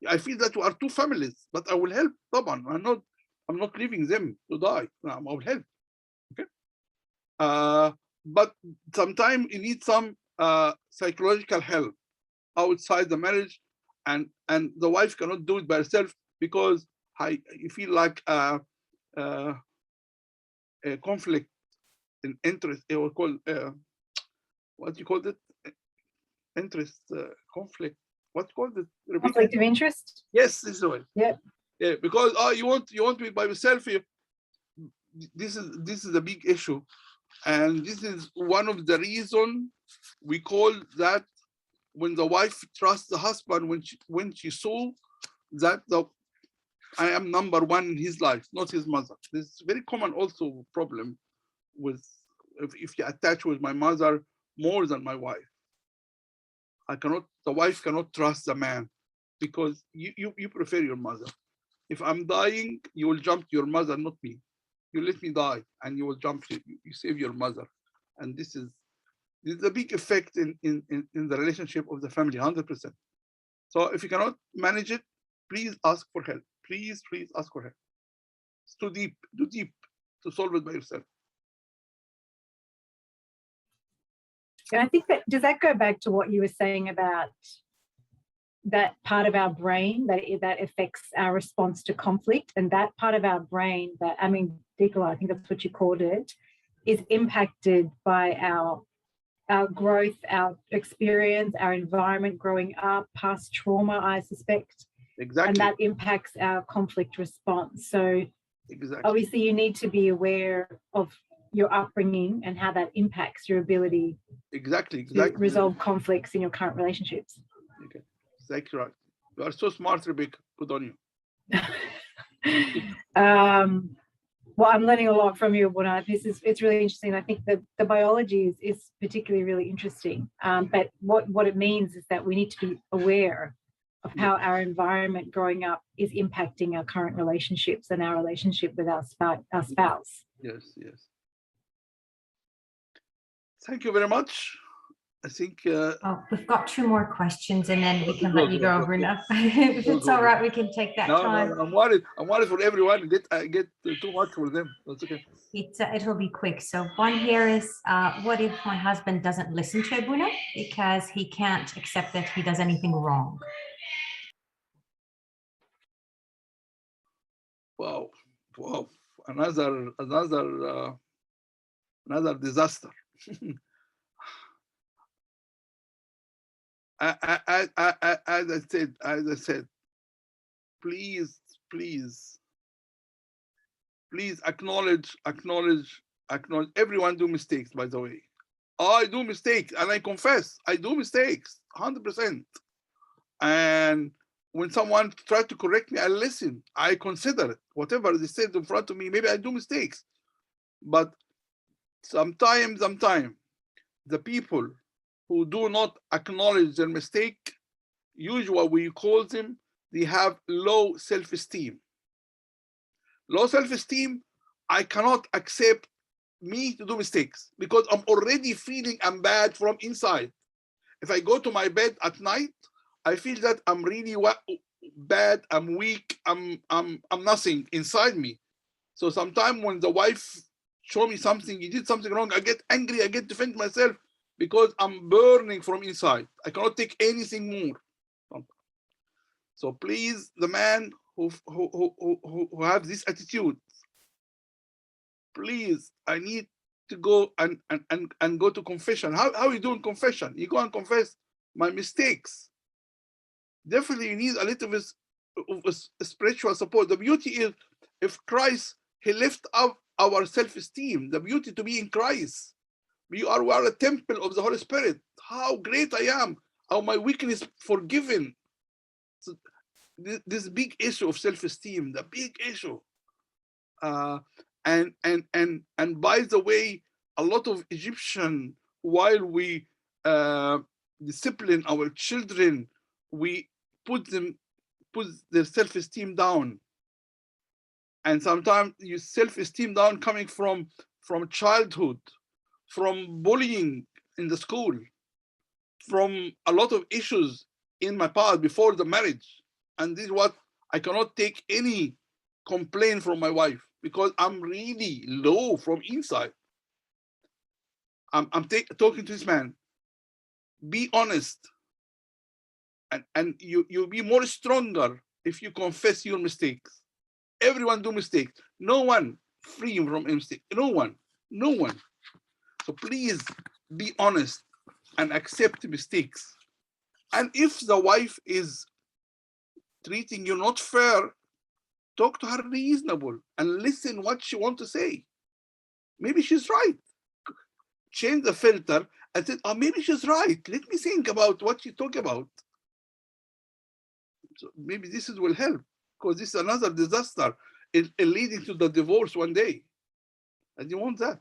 S2: I feel that we are two families, but I will help. طبعا. I'm not leaving them to die. I will help. Okay. But sometimes you need some psychological help outside the marriage, and the wife cannot do it by herself because you feel like a conflict in interest. It was called what you call it? Interest conflict. What you call it?
S1: Conflict of interest.
S2: Yes, this is the one.
S1: Yeah.
S2: Yeah, because you want to be by yourself. This is a big issue, and this is one of the reasons we call that when the wife trusts the husband when she saw that I am number one in his life, not his mother. This is very common also problem with if you attach with my mother more than my wife. The wife cannot trust the man because you prefer your mother. If I'm dying, you will jump to your mother, not me. You let me die and you will jump, you save your mother. And this is a big effect in the relationship of the family, 100%. So if you cannot manage it, please ask for help. Please ask for help. It's too deep to solve it by yourself.
S1: And I think does that go back to what you were saying about that part of our brain that affects our response to conflict, and that part of our brain that, amygdala, I think that's what you called it, is impacted by our growth, our experience, our environment growing up, past trauma, I suspect.
S2: Exactly.
S1: And that impacts our conflict response. So
S2: exactly.
S1: Obviously you need to be aware of your upbringing and how that impacts your ability to resolve conflicts in your current relationships.
S2: Okay, exactly right. You are so smart, Rebecca. Good on you.
S1: Well, I'm learning a lot from you, Buna. It's really interesting. I think the biology is particularly really interesting. But what it means is that we need to be aware of how our environment growing up is impacting our current relationships and our relationship with our spouse.
S2: Yes. Thank you very much. I think
S3: we've got 2 more questions and then we can let you go over now. If it's all right, we can take that time.
S2: No, I'm worried for everyone. Get too much for them. That's okay.
S3: It'll be quick. So one here is, what if my husband doesn't listen to Abuna because he can't accept that he does anything wrong?
S2: Wow. Another disaster. As I said, please acknowledge. Everyone do mistakes, by the way. I do mistakes, and I confess I do mistakes, 100%. And when someone tries to correct me, I listen. I consider it. Whatever they said in front of me, maybe I do mistakes. But sometimes the people who do not acknowledge their mistake, usually we call them, they have low self-esteem. Low self-esteem, I cannot accept me to do mistakes because I'm already feeling I'm bad from inside. If I go to my bed at night, I feel that I'm really bad, I'm weak, I'm nothing inside me. So sometimes when the wife show me something, you did something wrong, I get angry, I get defend myself because I'm burning from inside. I cannot take anything more. So please, the man who have this attitude, please, I need to go and go to confession. How you doing confession? You go and confess my mistakes. Definitely you need a little bit of spiritual support. The beauty is, if Christ, he lift up our self-esteem, the beauty to be in Christ. We are a temple of the Holy Spirit. How great I am, how my weakness forgiven. So this big issue of self-esteem, the big issue. And by the way, a lot of Egyptian, while we discipline our children, we put their self-esteem down. And sometimes your self-esteem down coming from childhood, from bullying in the school, from a lot of issues in my past before the marriage. And this is what I cannot take any complaint from my wife, because I'm really low from inside. I'm talking to this man. Be honest, and you'll be more stronger if you confess your mistakes. Everyone do mistakes. No one free from mistake. No one. So please be honest and accept mistakes. And if the wife is treating you not fair, talk to her reasonable and listen what she wants to say. Maybe she's right. Change the filter and say, oh, maybe she's right. Let me think about what she talk about. So maybe this will help, because this is another disaster leading to the divorce one day. And you want that.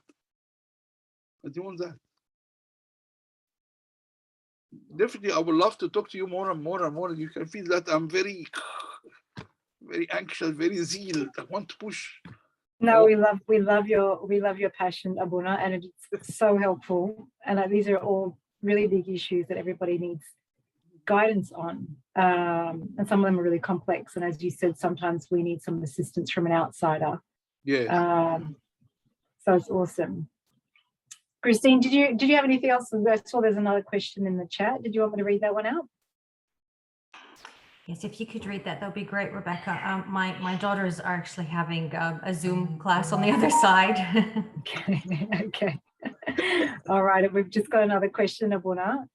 S2: Definitely, I would love to talk to you more and more and more. You can feel that I'm very, very anxious, very zeal. I want to push.
S1: No, we love your passion, Abuna, and it's so helpful. And these are all really big issues that everybody needs guidance on. And some of them are really complex. And as you said, sometimes we need some assistance from an outsider.
S2: Yeah.
S1: So it's awesome. Christine, did you have anything else? I saw there's another question in the chat. Did you want me to read that one out?
S3: Yes, if you could read that, that'd be great, Rebecca. My daughters are actually having a Zoom class on the other side.
S1: Okay. All right, we've just got another question, Abuna.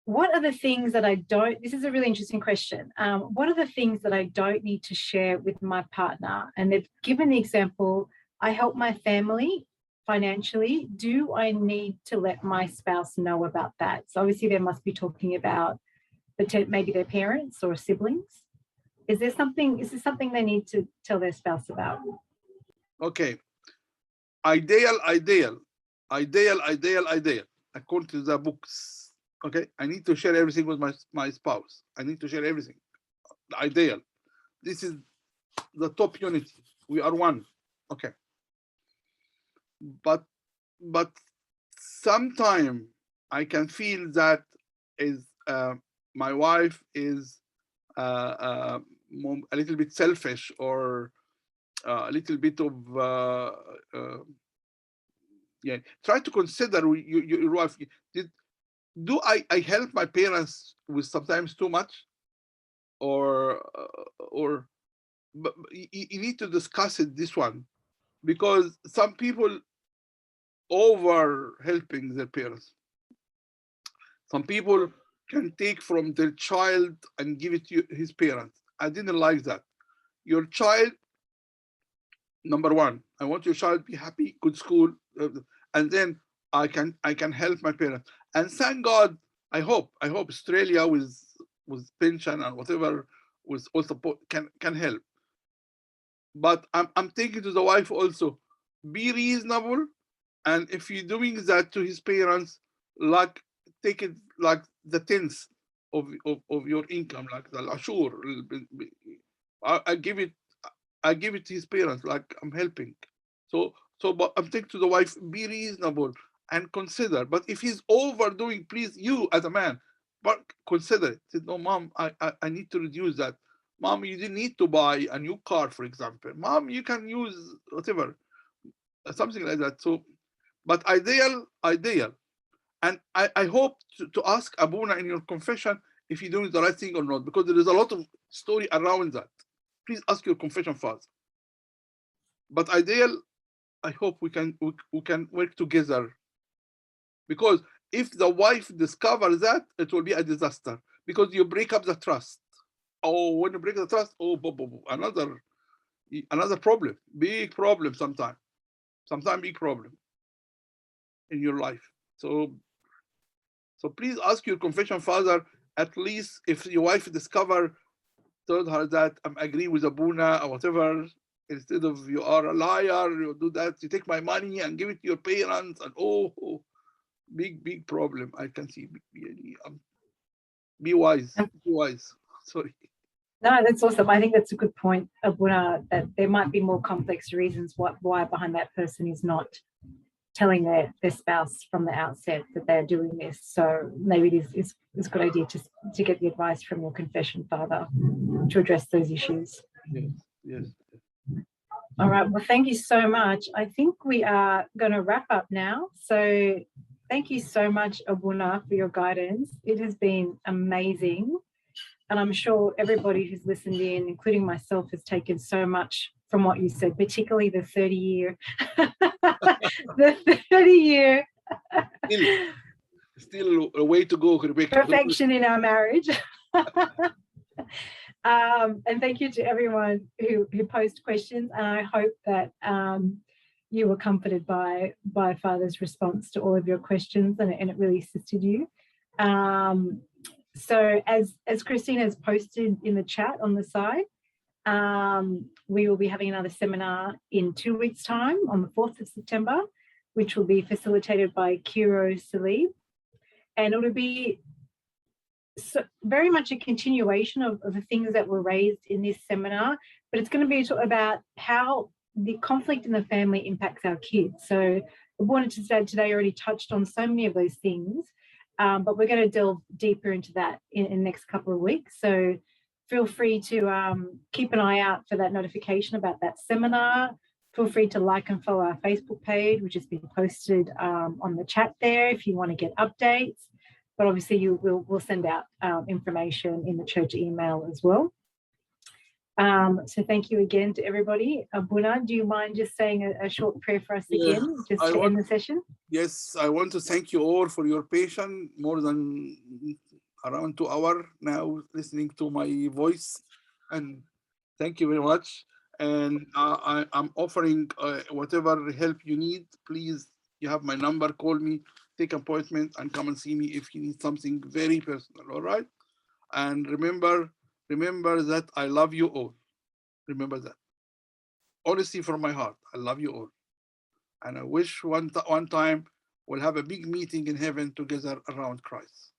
S1: What are the things that I don't, this is a really interesting question. What are the things that I don't need to share with my partner? And they've given the example, I help my family financially. Do I need to let my spouse know about that? So obviously they must be talking about maybe their parents or siblings. Is this something they need to tell their spouse about?
S2: Okay. Ideal. According to the books. Okay. I need to share everything with my spouse. I need to share everything. The ideal. This is the top unity. We are one. Okay. But sometimes I can feel that is my wife is a little bit selfish, or a little bit of yeah. Try to consider your wife. Do I help my parents with sometimes too much, or but you need to discuss it, this one, because some people over helping their parents. Some people can take from their child and give it to his parents. I didn't like that. Your child, number one, I want your child to be happy, good school, and then I can help my parents. And thank God, I hope Australia with pension and whatever, with all support, can help. But I'm taking to the wife also, be reasonable, and if you're doing that to his parents, like take it like the tenth of your income, like the ashur. I give it to his parents, like I'm helping. So but I'm thinking to the wife, be reasonable and consider. But if he's overdoing, please, you as a man, but consider it. Say, no, mom, I need to reduce that. Mom, you didn't need to buy a new car, for example. Mom, you can use whatever, something like that. So, but ideal. And I hope to ask Abuna in your confession if you're doing the right thing or not, because there is a lot of story around that. Please ask your confession father. But ideal, I hope we can work together, because if the wife discovers that, it will be a disaster, because you break up the trust. Oh, when you break the trust, oh, another problem, big problem sometimes big problem in your life. So please ask your confession father, at least if your wife told her that I'm agree with Abuna or whatever, instead of you are a liar, you do that, you take my money and give it to your parents, and big problem. I can see. Be wise. Sorry.
S1: No, that's awesome. I think that's a good point, Abuna, that there might be more complex reasons why behind that person is not telling their spouse from the outset that they're doing this. So maybe it is a good idea to get the advice from your confession father to address those issues.
S2: Yes.
S1: All right. Well, thank you so much. I think we are going to wrap up now. So thank you so much, Abuna, for your guidance. It has been amazing. And I'm sure everybody who's listened in, including myself, has taken so much from what you said, particularly the 30-year, the 30-year.
S2: Still a way to go, Rebecca.
S1: Perfection in our marriage. And thank you to everyone who posed questions. And I hope that you were comforted by Father's response to all of your questions, and it really assisted you. So as Christina has posted in the chat on the side, we will be having another seminar in 2 weeks' time on the 4th of September, which will be facilitated by Kiro Salib. And it'll be very much a continuation of the things that were raised in this seminar, but it's going to be about how the conflict in the family impacts our kids. So the Born today already touched on so many of those things, but we're going to delve deeper into that in the next couple of weeks. So feel free to keep an eye out for that notification about that seminar. Feel free to like and follow our Facebook page, which has been posted on the chat there if you want to get updates. But obviously we'll send out information in the church email as well. So thank you again to everybody. Abuna, do you mind just saying a short prayer for us again, just to end the session?
S2: Yes, I want to thank you all for your patience, more than around 2 hours now listening to my voice, and thank you very much. And I'm offering whatever help you need. Please, you have my number, call me, take appointment, and come and see me if you need something very personal, all right? And remember that I love you all. Remember that. Honestly, from my heart, I love you all. And I wish one time we'll have a big meeting in heaven together around Christ.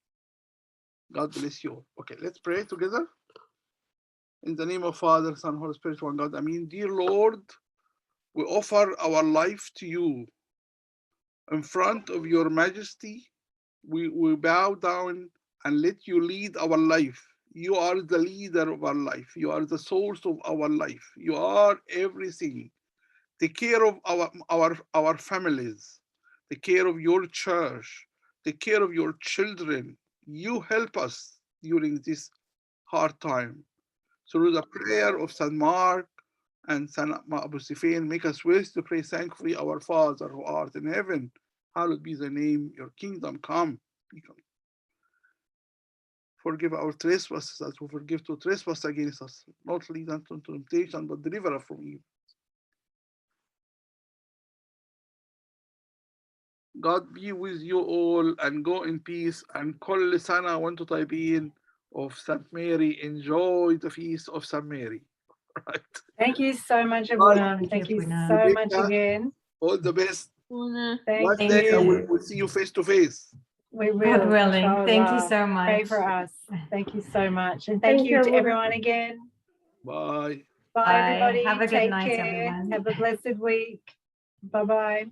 S2: God bless you all. Okay, let's pray together. In the name of Father, Son, Holy Spirit, one God. I mean, dear Lord, we offer our life to you. In front of your majesty, we bow down and let you lead our life. You are the leader of our life. You are the source of our life. You are everything. Take care of our families. Take care of your church. Take care of your children. You help us during this hard time. Through the prayer of St. Mark and St. Abu Sifin, make us wish to pray thankfully, our Father who art in heaven, hallowed be thy name, your kingdom come. Forgive our trespasses as we forgive to trespass against us. Not lead us into temptation, but deliver us from evil. God be with you all, and go in peace. And كل سنة وانتم طيبين of St. Mary. Enjoy the feast of St. Mary. Right.
S1: Thank you so much, Abuna. Thank you so much again.
S2: All the best.
S1: Thank
S2: you. We'll see you face to face.
S1: We will.
S3: God willing. Thank you so much.
S1: Pray for us. Thank you so much. And thank you to everyone again.
S2: Bye.
S1: Bye, everybody.
S3: Have a good
S1: Take
S3: night,
S1: care.
S3: everyone.
S1: Have a blessed week. Bye-bye.